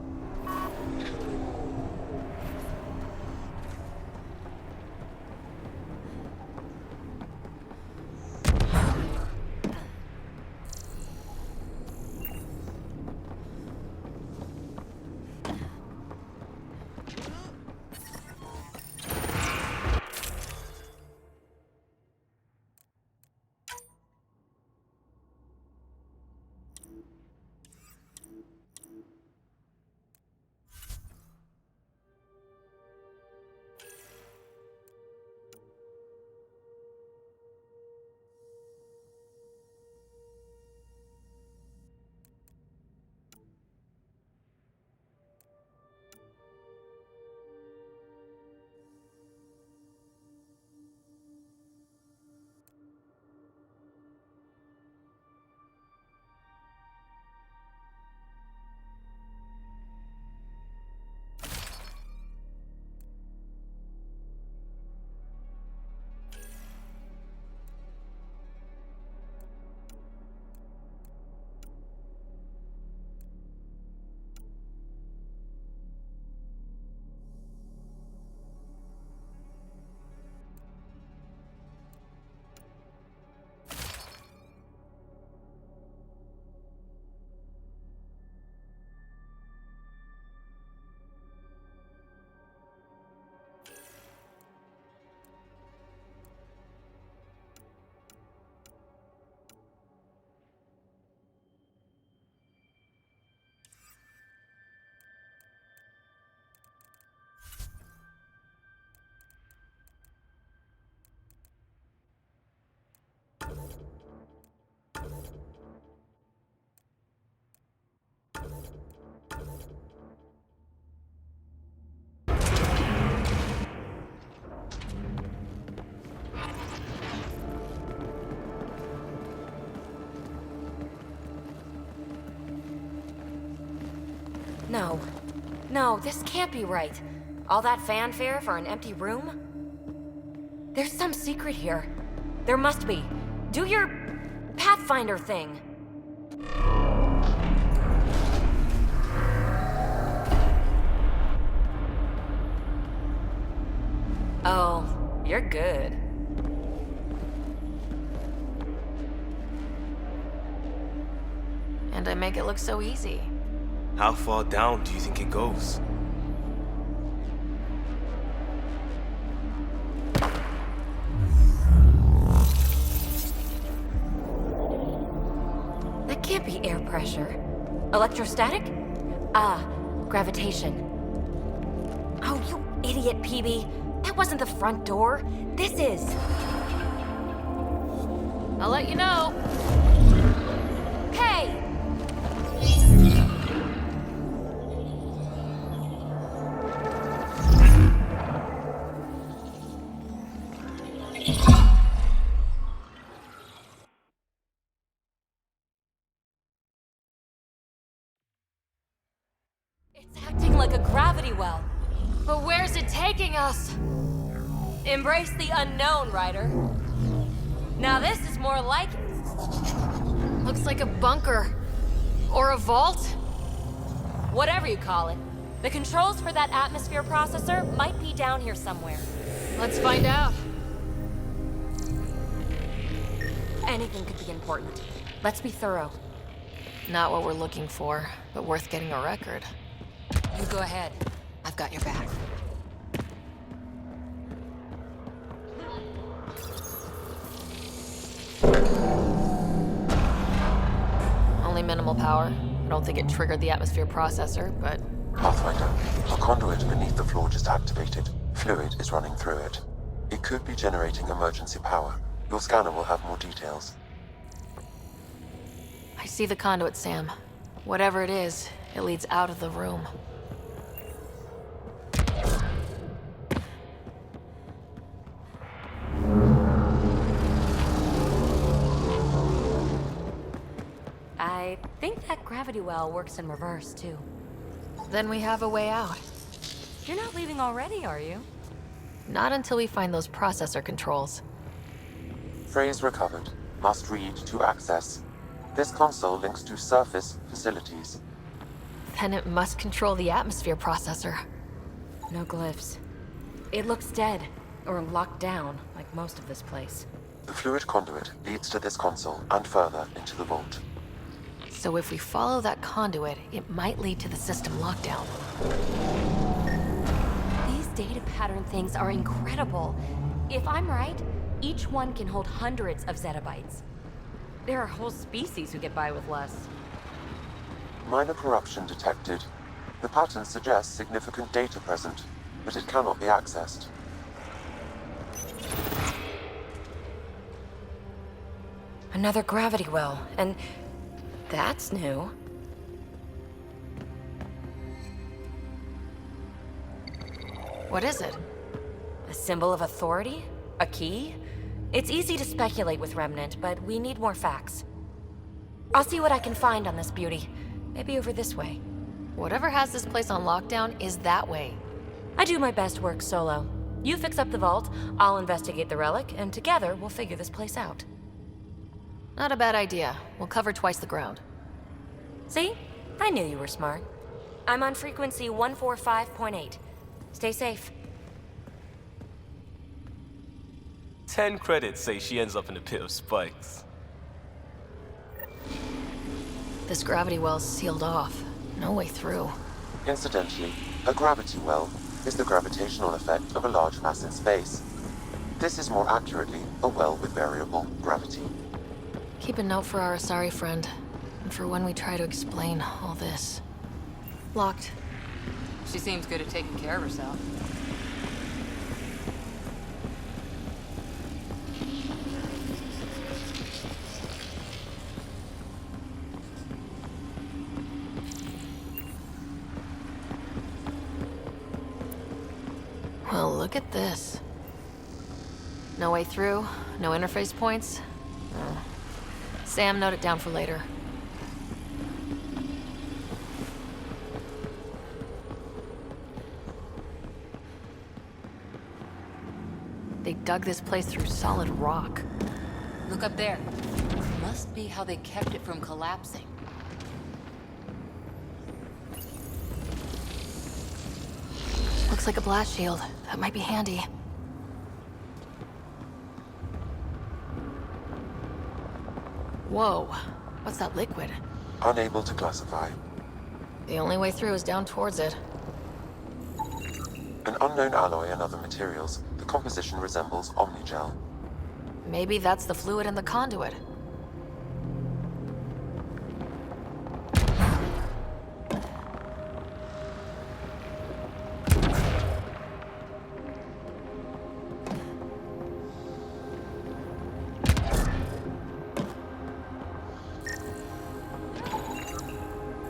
No. No, this can't be right. All that fanfare for an empty room? There's some secret here. There must be. Do your Pathfinder thing. Oh, you're good. And I make it look so easy. How far down do you think it goes? That can't be air pressure. Electrostatic? Ah, gravitation. Oh, you idiot, PB. That wasn't the front door. This is. I'll let you know. Hey! It's acting like a gravity well. But where's it taking us? Embrace the unknown, Ryder. Now this is more like it. Looks like a bunker. Or a vault? Whatever you call it. The controls for that atmosphere processor might be down here somewhere. Let's find out. Anything could be important. Let's be thorough. Not what we're looking for, but worth getting a record. You go ahead. I've got your back. Only minimal power. I don't think it triggered the atmosphere processor, but... Pathfinder, a conduit beneath the floor just activated. Fluid is running through it. It could be generating emergency power. Your scanner will have more details. I see the conduit, Sam. Whatever it is, it leads out of the room. I think that gravity well works in reverse, too. Then we have a way out. You're not leaving already, are you? Not until we find those processor controls. Phrase recovered. Must read to access. This console links to surface facilities. Then it must control the atmosphere processor. No glyphs. It looks dead, or locked down, like most of this place. The fluid conduit leads to this console and further into the vault. So if we follow that conduit, it might lead to the system lockdown. These data pattern things are incredible. If I'm right, each one can hold hundreds of zettabytes. There are whole species who get by with less. Minor corruption detected. The pattern suggests significant data present, but it cannot be accessed. Another gravity well, and that's new. What is it? A symbol of authority? A key? It's easy to speculate with Remnant, but we need more facts. I'll see what I can find on this beauty. Maybe over this way. Whatever has this place on lockdown is that way. I do my best work solo. You fix up the vault, I'll investigate the relic, and together we'll figure this place out. Not a bad idea. We'll cover twice the ground. See? I knew you were smart. I'm on frequency 145.8. Stay safe. 10 credits say she ends up in a pit of spikes. This gravity well's sealed off. No way through. Incidentally, a gravity well is the gravitational effect of a large mass in space. This is more accurately a well with variable gravity. Keep a note for our Asari friend, and for when we try to explain all this. Locked. She seems good at taking care of herself. Well, look at this. No way through, no interface points. Oh. Sam, note it down for later. They dug this place through solid rock. Look up there. Must be how they kept it from collapsing. Looks like a blast shield. That might be handy. Whoa. What's that liquid? Unable to classify. The only way through is down towards it. An unknown alloy and other materials. The composition resembles omnigel. Maybe that's the fluid in the conduit.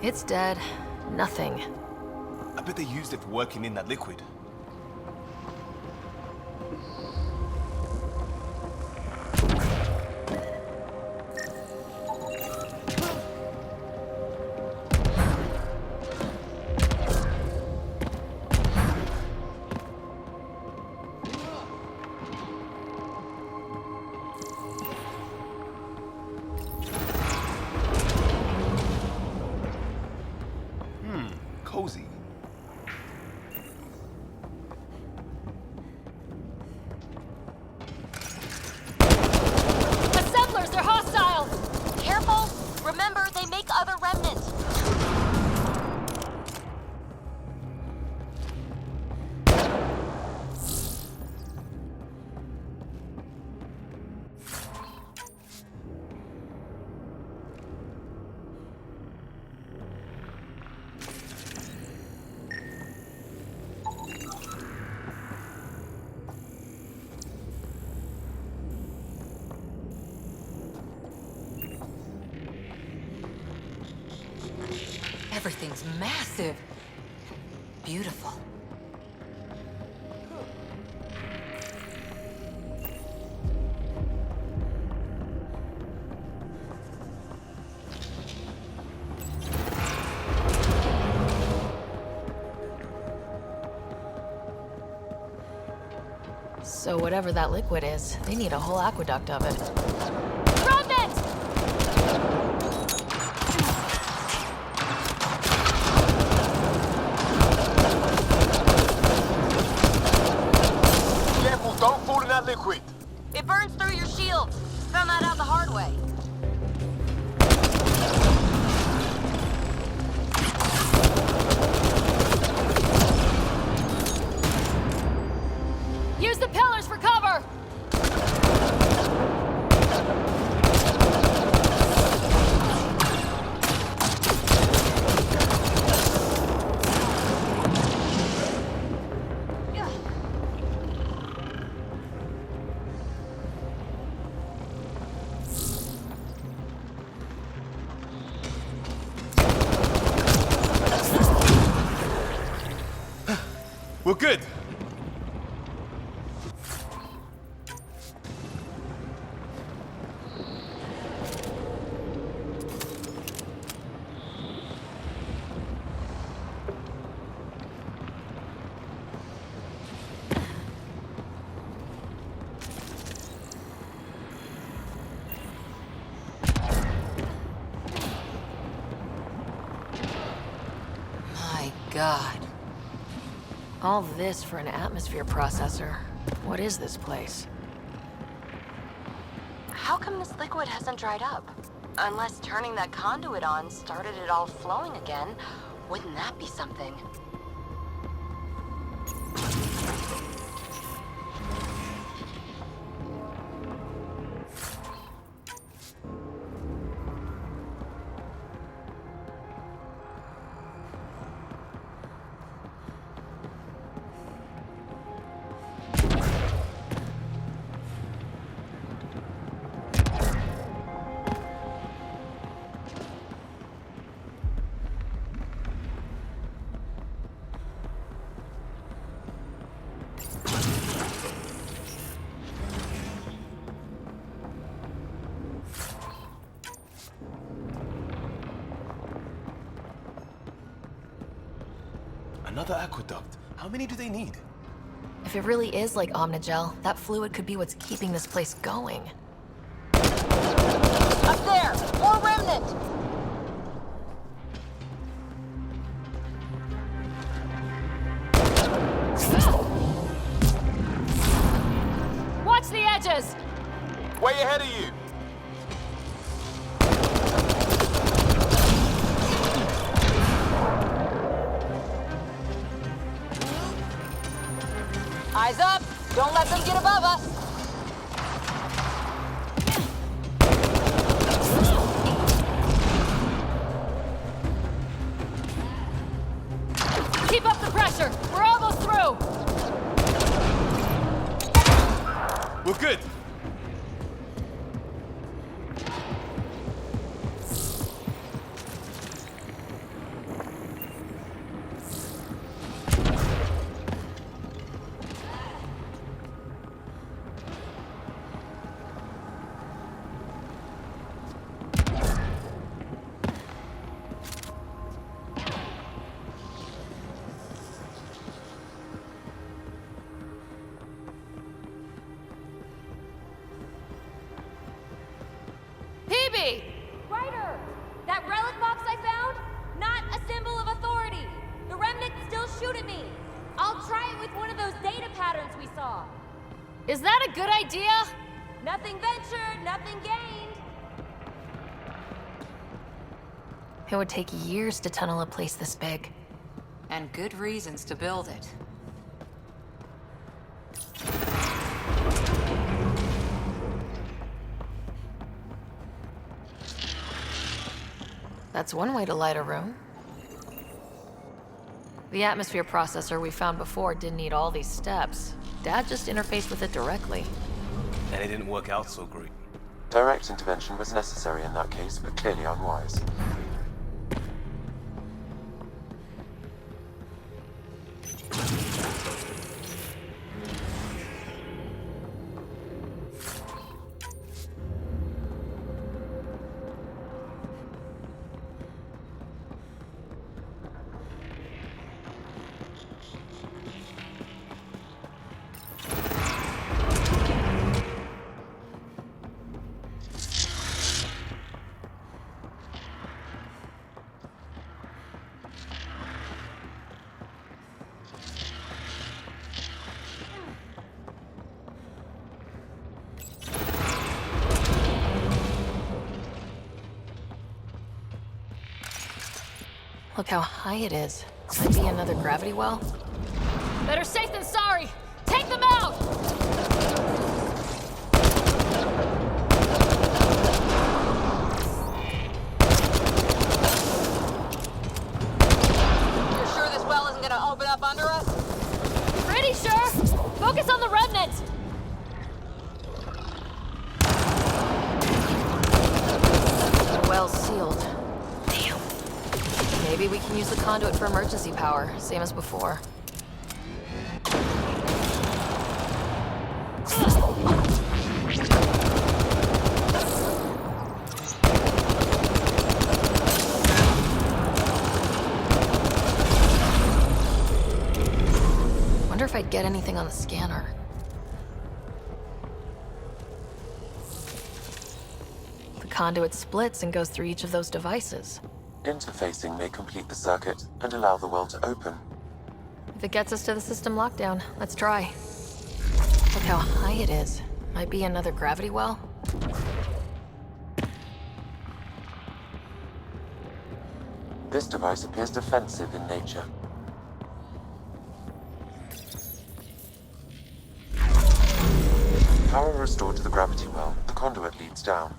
It's dead. Nothing. I bet they used it for working in that liquid. Cozy. Assemblers, they're hostile! Careful! Remember, they make other remnants. Everything's massive. Beautiful. So whatever that liquid is, they need a whole aqueduct of it. Remnant! Careful, don't fall in that liquid. It burns through your shields. Found that out the hard way. Use the pillars for cover! We're good. My God. All this for an atmosphere processor. What is this place? How come this liquid hasn't dried up? Unless turning that conduit on started it all flowing again. Wouldn't that be something? Another aqueduct. How many do they need? If it really is like Omnigel, that fluid could be what's keeping this place going. Up there! More remnant! Watch the edges! Way ahead of you. Eyes up! Don't let them get above us! Keep up the pressure! We're almost through! We're good. PB! Ryder! That relic box I found? Not a symbol of authority. The remnants still shoot at me. I'll try it with one of those data patterns we saw. Is that a good idea? Nothing ventured, nothing gained. It would take years to tunnel a place this big. And good reasons to build it. That's one way to light a room. The atmosphere processor we found before didn't need all these steps. Dad just interfaced with it directly. And it didn't work out so great. Direct intervention was necessary in that case, but clearly unwise. Look how high it is. Might be another gravity well. Better safe than sorry! Take them out! You're sure this well isn't gonna open up under us? Pretty sure! Focus on the remnant! Well sealed. Damn. Maybe we can use the conduit for emergency power, same as before. Wonder if I'd get anything on the scanner. The conduit splits and goes through each of those devices. Interfacing may complete the circuit and allow the well to open. If it gets us to the system lockdown, let's try. Look how high it is. Might be another gravity well. This device appears defensive in nature. Power restored to the gravity well, the conduit leads down.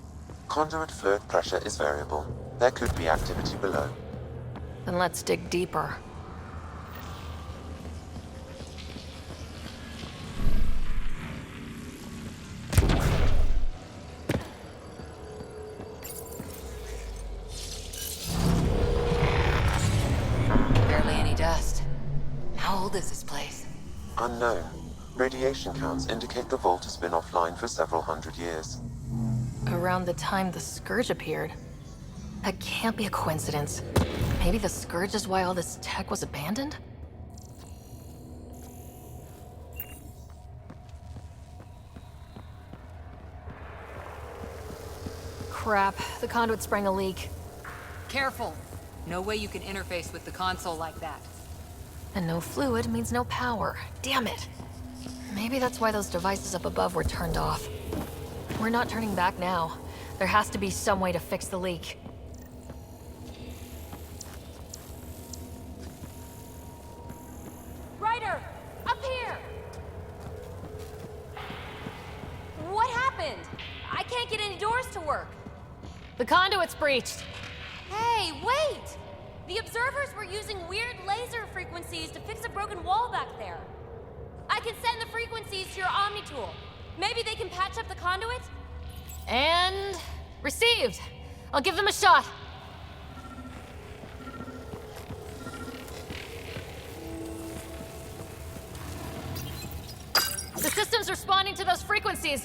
Conduit fluid pressure is variable. There could be activity below. Then let's dig deeper. Barely any dust. How old is this place? Unknown. Radiation counts indicate the vault has been offline for several hundred years. Around the time the Scourge appeared. That can't be a coincidence. Maybe the Scourge is why all this tech was abandoned? Crap, the conduit sprang a leak. Careful. No way you can interface with the console like that. And no fluid means no power. Damn it! Maybe that's why those devices up above were turned off. We're not turning back now. There has to be some way to fix the leak. Ryder! Up here! What happened? I can't get any doors to work. The conduit's breached. Hey, wait! The observers were using weird laser frequencies to fix a broken wall back there. I can send the frequencies to your Omni tool. Maybe they can patch up the conduit? And... received. I'll give them a shot. The system's responding to those frequencies.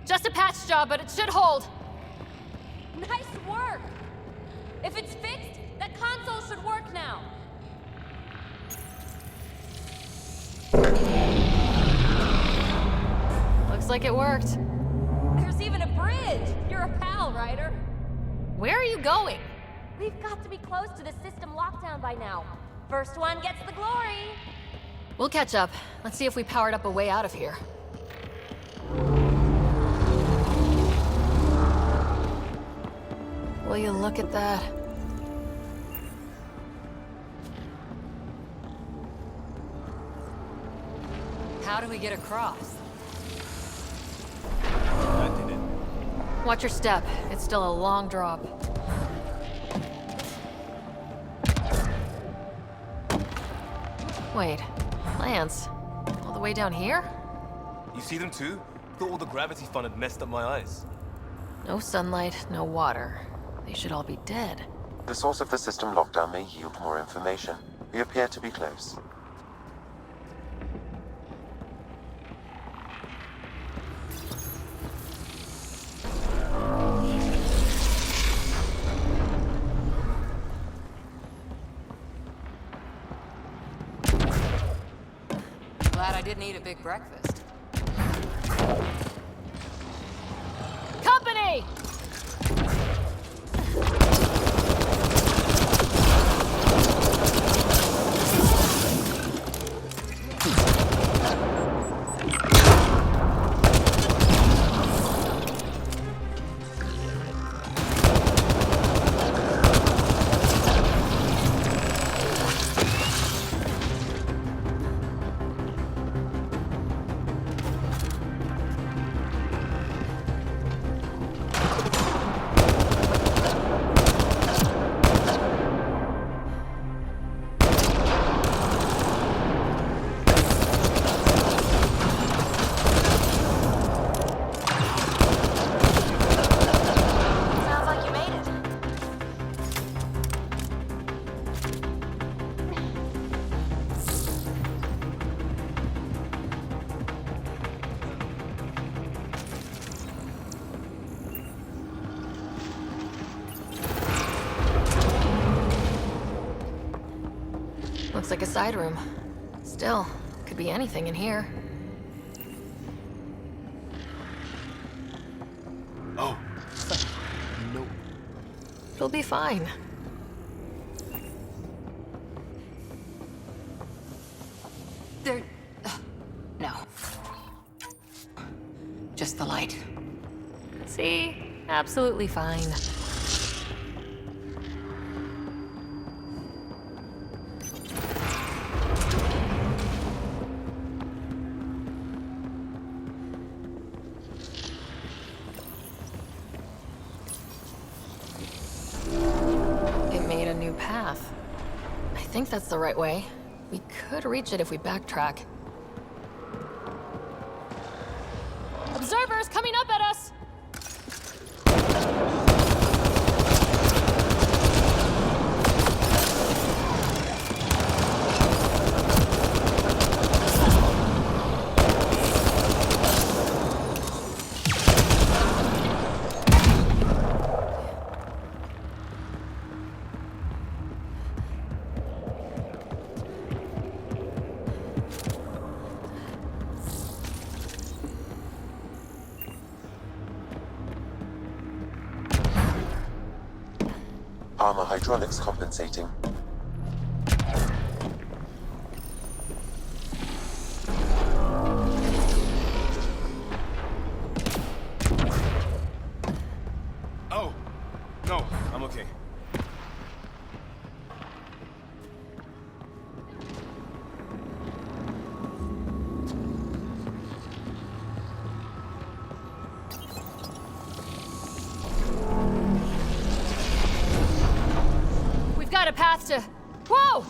Just a patch job, but it should hold. Nice work! If it's fixed, that console should work now. Looks like it worked. There's even a bridge! You're a pal, Ryder. Where are you going? We've got to be close to the system lockdown by now. First one gets the glory! We'll catch up. Let's see if we powered up a way out of here. Will you look at that? How do we get across? I did it. Watch your step. It's still a long drop. Wait, Lance, all the way down here? You see them too? Thought all the gravity fun had messed up my eyes. No sunlight, no water. They should all be dead. The source of the system lockdown may yield more information. We appear to be close. I didn't eat a big breakfast. Company! Sounds like you made it. Looks like a side room. Still, could be anything in here. Oh. No. It'll be fine. There... no. Just the light. See? Absolutely fine. It made a new path. I think that's the right way. We could reach it if we backtrack. Observers coming up at us! Armor hydraulics compensating. Oh. No, I'm okay. We've got a path to... Whoa!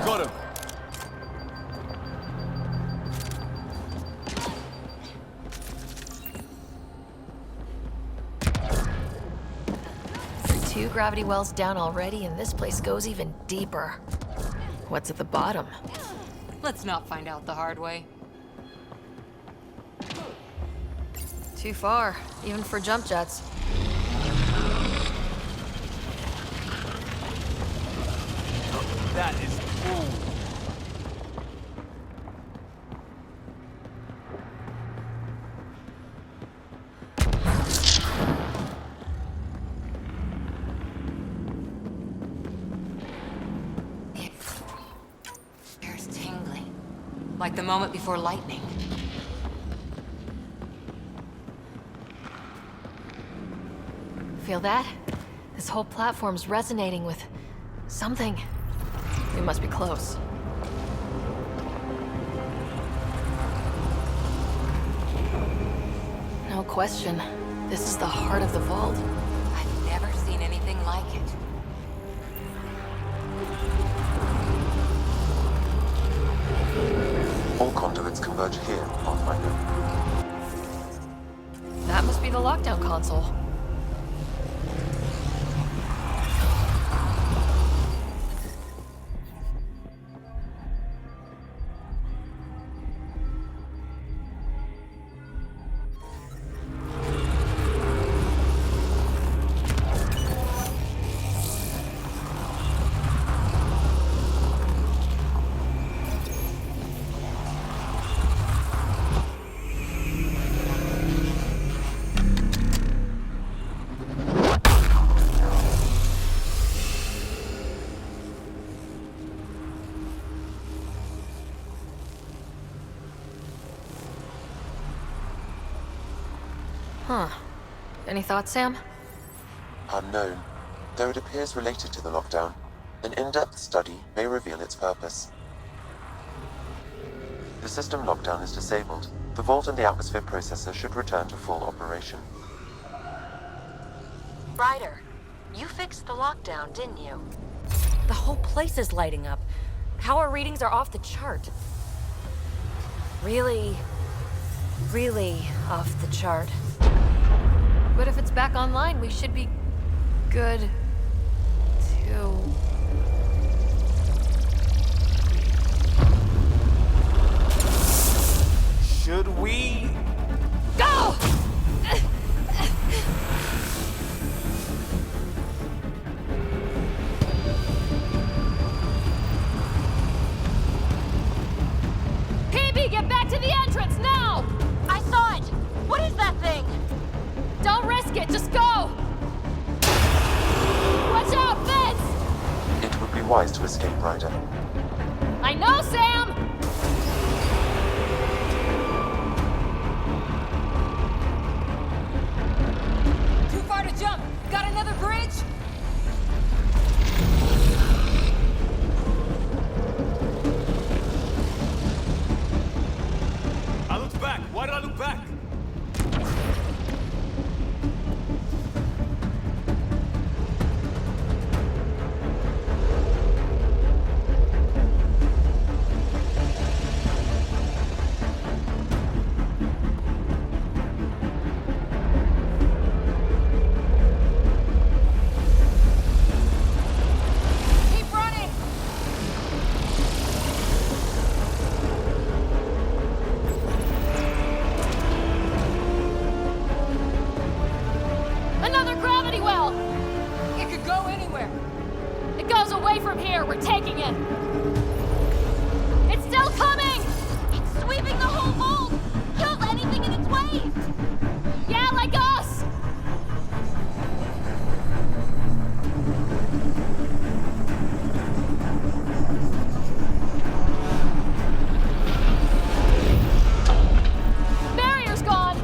Got him. Two gravity wells down already, and this place goes even deeper. What's at the bottom? Let's not find out the hard way. Too far, even for jump jets. That is cool. There's tingling. Like the moment before lightning. Feel that? This whole platform's resonating with something. We must be close. No question. This is the heart of the vault. I've never seen anything like it. All conduits converge here, Pathfinder. the lockdown console. Huh. Any thoughts, Sam? Unknown. Though it appears related to the lockdown, an in-depth study may reveal its purpose. The system lockdown is disabled. The vault and the atmosphere processor should return to full operation. Ryder, you fixed the lockdown, didn't you? The whole place is lighting up. Power readings are off the chart. Really off the chart. But if it's back online, we should be good too. Should we? Go! PB, get back to the entrance now! I saw it! What is that thing? Don't risk it, just go! Watch out, Vince! It would be wise to escape, Ryder. I know, Sam! Too far to jump! Got another bridge? I looked back. Why did I look back? Keep running! Another gravity well! It could go anywhere. It goes away from here. We're taking it. It's still coming! It's sweeping the whole vault! Kills anything in its way! Yeah, like us! Barrier's gone!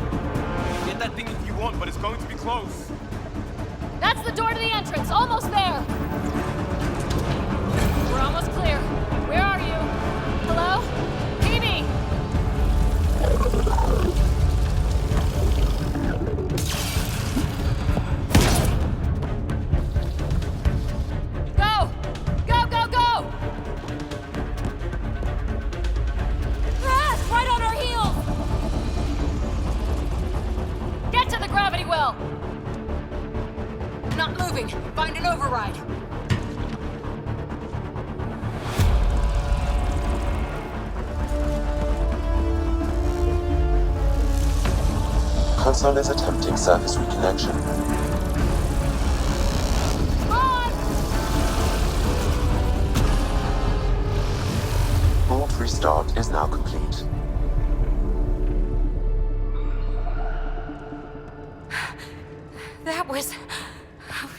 Get that thing if you want, but it's going to be close. That's the door to the entrance. Almost there. We're almost clear. Where are you? Hello? PB! Go! Go, go, go! Ah, right on our heels! Get to the gravity well! Not moving. Find an override. Console is attempting surface reconnection. On! Vault restart is now complete. That was...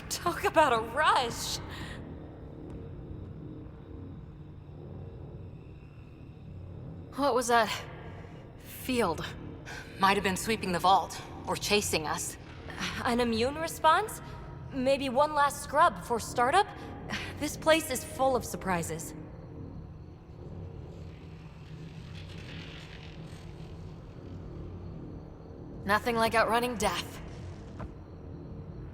Talk about a rush. What was that field? Might have been sweeping the vault, or chasing us. An immune response? Maybe one last scrub before startup? This place is full of surprises. Nothing like outrunning death.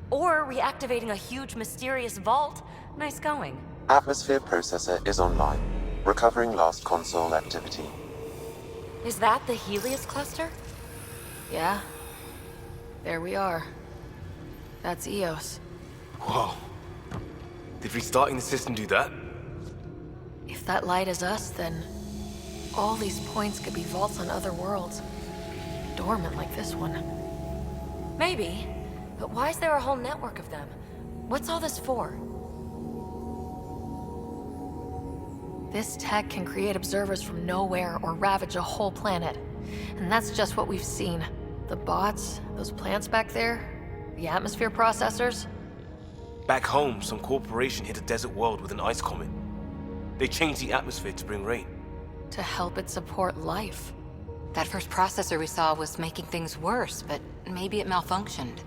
Or reactivating a huge mysterious vault. Nice going. Atmosphere processor is online, recovering last console activity. Is that the Helios cluster? Yeah. There we are. That's Eos. Whoa. Did restarting the system do that? If that light is us, then all these points could be vaults on other worlds. Dormant like this one. Maybe. But why is there a whole network of them? What's all this for? This tech can create observers from nowhere or ravage a whole planet. And that's just what we've seen. The bots, those plants back there, the atmosphere processors. Back home, some corporation hit a desert world with an ice comet. They changed the atmosphere to bring rain. To help it support life. That first processor we saw was making things worse, but maybe it malfunctioned.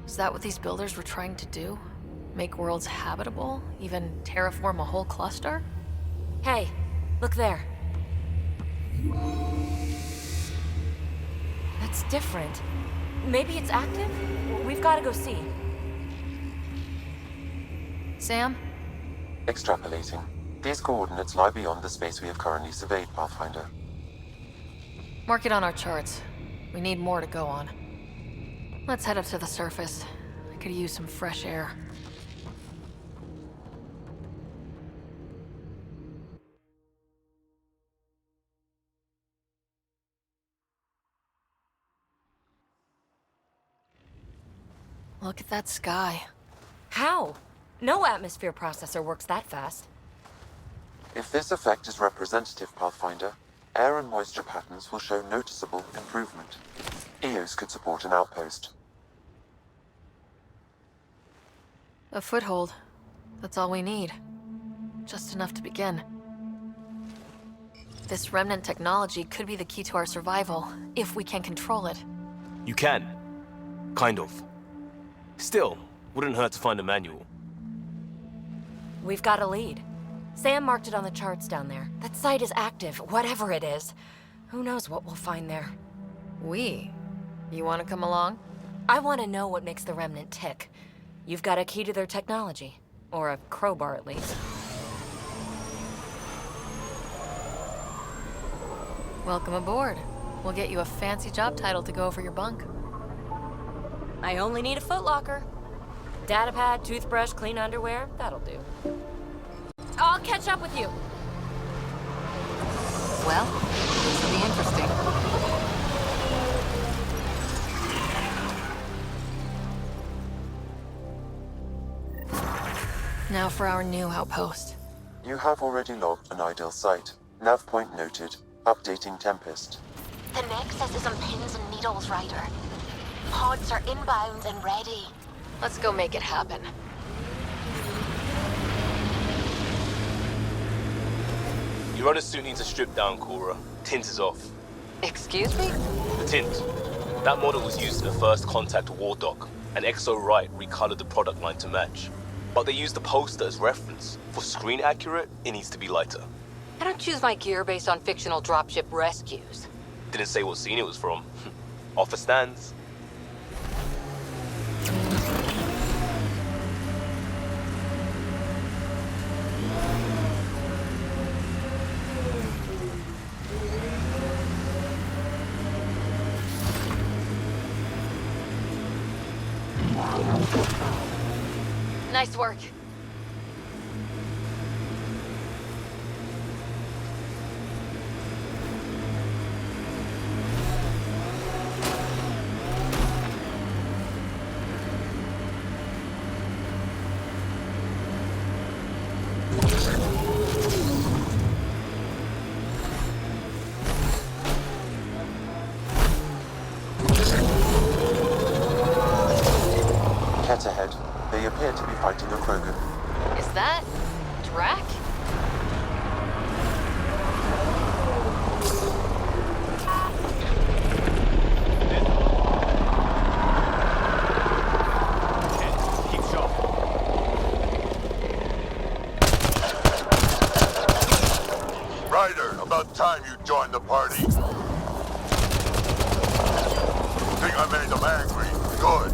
Is that what these builders were trying to do? Make worlds habitable? Even terraform a whole cluster? Hey, look there. That's different. Maybe it's active? We've got to go see. Sam? Extrapolating. These coordinates lie beyond the space we have currently surveyed, Pathfinder. Mark it on our charts. We need more to go on. Let's head up to the surface. I could use some fresh air. Look at that sky. How? No atmosphere processor works that fast. If this effect is representative, Pathfinder, air and moisture patterns will show noticeable improvement. Eos could support an outpost. A foothold. That's all we need. Just enough to begin. This remnant technology could be the key to our survival, if we can control it. You can. Kind of. Still, wouldn't hurt to find a manual. We've got a lead. Sam marked it on the charts down there. That site is active, whatever it is. Who knows what we'll find there? We? You want to come along? I want to know what makes the Remnant tick. You've got a key to their technology. Or a crowbar, at least. Welcome aboard. We'll get you a fancy job title to go over your bunk. I only need a footlocker. Datapad, toothbrush, clean underwear, that'll do. I'll catch up with you. Well, this will be interesting. Now for our new outpost. You have already logged an ideal site. Nav point noted. Updating Tempest. The Nexus is on pins and needles, Ryder. Pods are inbound and ready. Let's go make it happen. Your other suit needs a strip down, Cora. Tint is off. Excuse me? The tint. That model was used in the first Contact War Doc, and Exo Wright recolored the product line to match. But they used the poster as reference. For screen accurate, it needs to be lighter. I don't choose my gear based on fictional dropship rescues. Didn't say what scene it was from. Offer stands. Nice work. Cat ahead. They appear to be fighting a Krogan. Is that Drac? Keep sharp. Ryder, about time you joined the party. Think I made them angry? Good.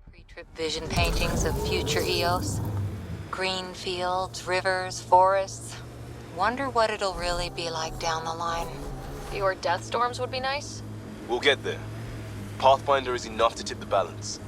Pre-trip vision paintings of future Eos. Green fields, rivers, forests. Wonder what it'll really be like down the line. Fewer death storms would be nice. We'll get there. Pathfinder is enough to tip the balance.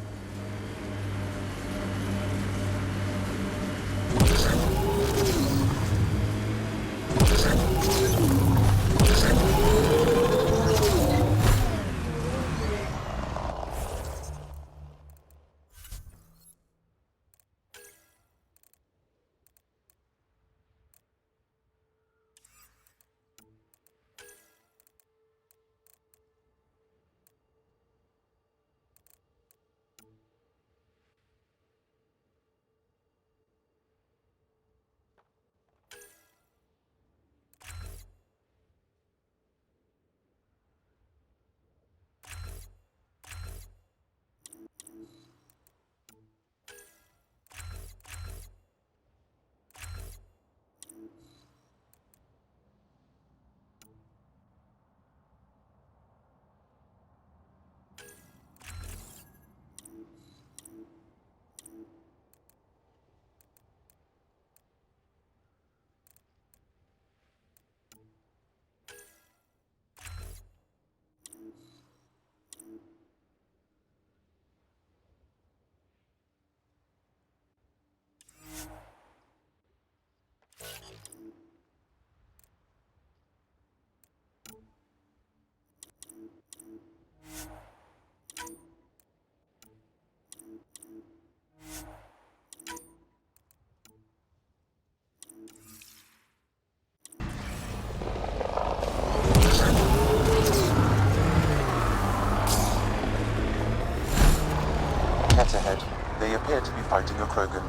Ket ahead. They appear to be fighting a Krogan.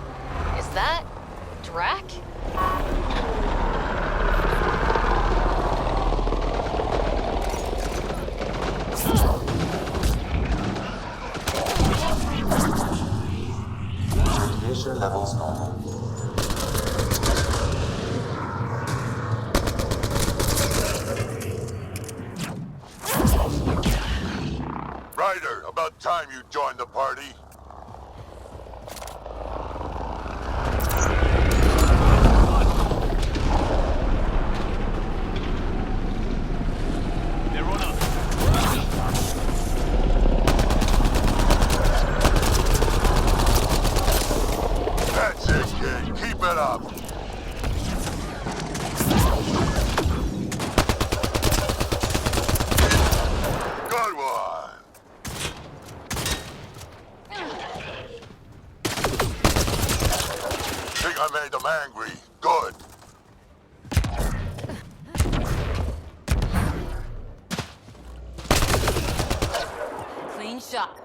Is that Drac? Radiation levels normal. Ryder, about time you joined the party. They're on us. That's it, kid. Keep it up. Good one. Think I made them angry. Good. Clean shot.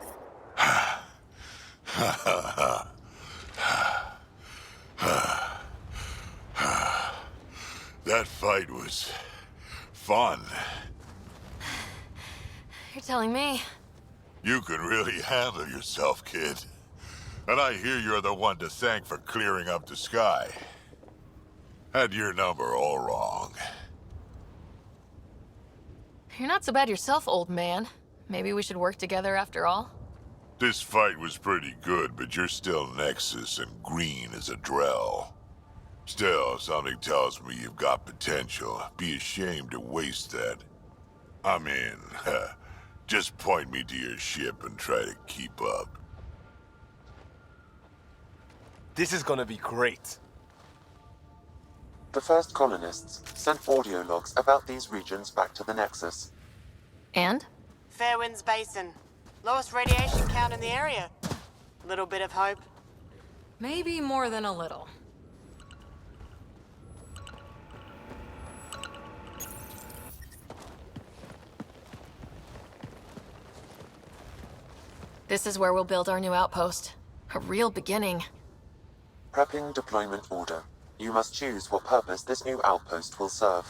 That fight was fun. You're telling me. You can really handle yourself, kid. And I hear you're the one to thank for clearing up the sky. Had your number all wrong. You're not so bad yourself, old man. Maybe we should work together after all. This fight was pretty good, but you're still Nexus and green as a Drell. Still, something tells me you've got potential. Be ashamed to waste that. I'm in. Just point me to your ship and try to keep up. This is gonna be great. The first colonists sent audio logs about these regions back to the Nexus. And? Fairwinds Basin. Lowest radiation count in the area. Little bit of hope. Maybe more than a little. This is where we'll build our new outpost. A real beginning. Prepping deployment order. You must choose what purpose this new outpost will serve.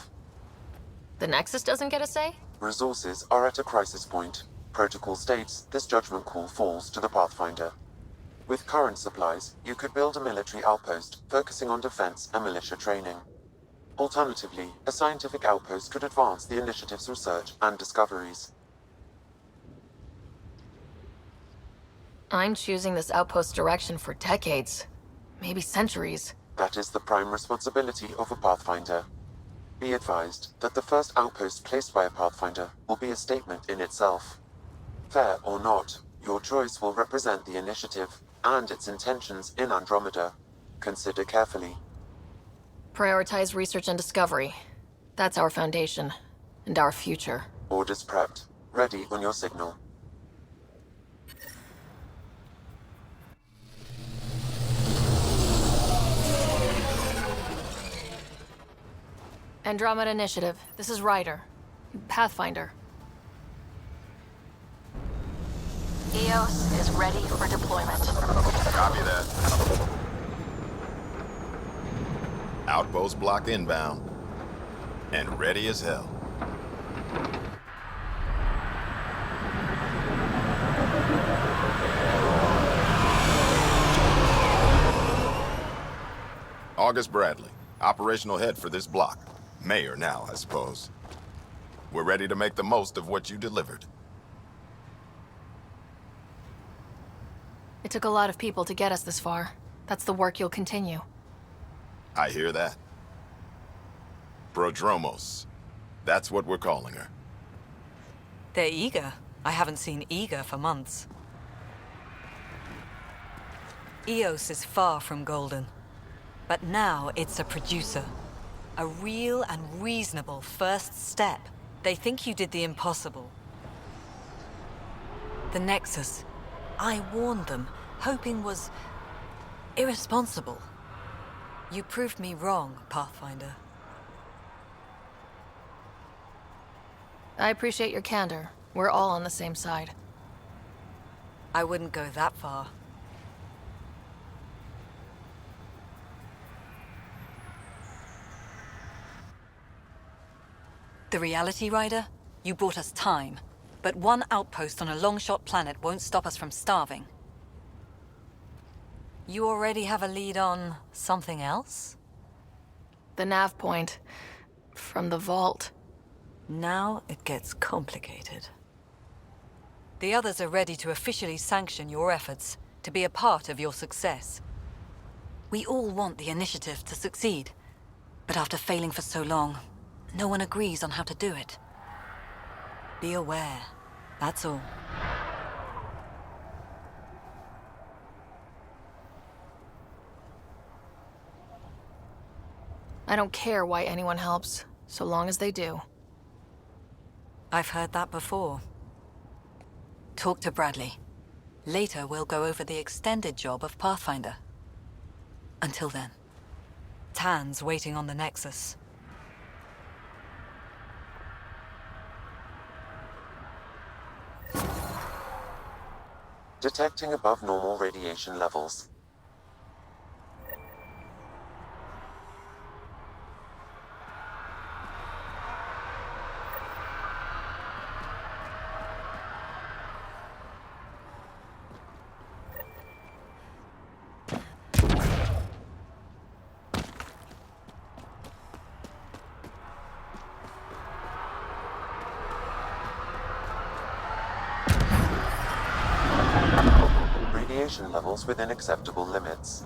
The Nexus doesn't get a say? Resources are at a crisis point. Protocol states this judgment call falls to the Pathfinder. With current supplies, you could build a military outpost, focusing on defense and militia training. Alternatively, a scientific outpost could advance the initiative's research and discoveries. I'm choosing this outpost direction for decades, maybe centuries. That is the prime responsibility of a Pathfinder. Be advised that the first outpost placed by a Pathfinder will be a statement in itself. Fair or not, your choice will represent the initiative and its intentions in Andromeda. Consider carefully. Prioritize research and discovery. That's our foundation, and our future. Orders prepped. Ready on your signal. Andromeda Initiative, this is Ryder. Pathfinder. EOS is ready for deployment. Copy that. Outpost block inbound. And ready as hell. August Bradley, operational head for this block. Mayor now, I suppose. We're ready to make the most of what you delivered. It took a lot of people to get us this far. That's the work you'll continue. I hear that. Prodromos. That's what we're calling her. They're eager. I haven't seen eager for months. EOS is far from golden. But now it's a producer. A real and reasonable first step. They think you did the impossible. The Nexus. I warned them, hoping was irresponsible. You proved me wrong, Pathfinder. I appreciate your candor. We're all on the same side. I wouldn't go that far. The reality, Rider? You brought us time. But one outpost on a long-shot planet won't stop us from starving. You already have a lead on something else? The nav point. From the vault. Now it gets complicated. The others are ready to officially sanction your efforts, to be a part of your success. We all want the initiative to succeed. But after failing for so long, no one agrees on how to do it. Be aware, that's all. I don't care why anyone helps, so long as they do. I've heard that before. Talk to Bradley. Later, we'll go over the extended job of Pathfinder. Until then, Tan's waiting on the Nexus. Detecting above normal radiation levels. Radiation levels within acceptable limits.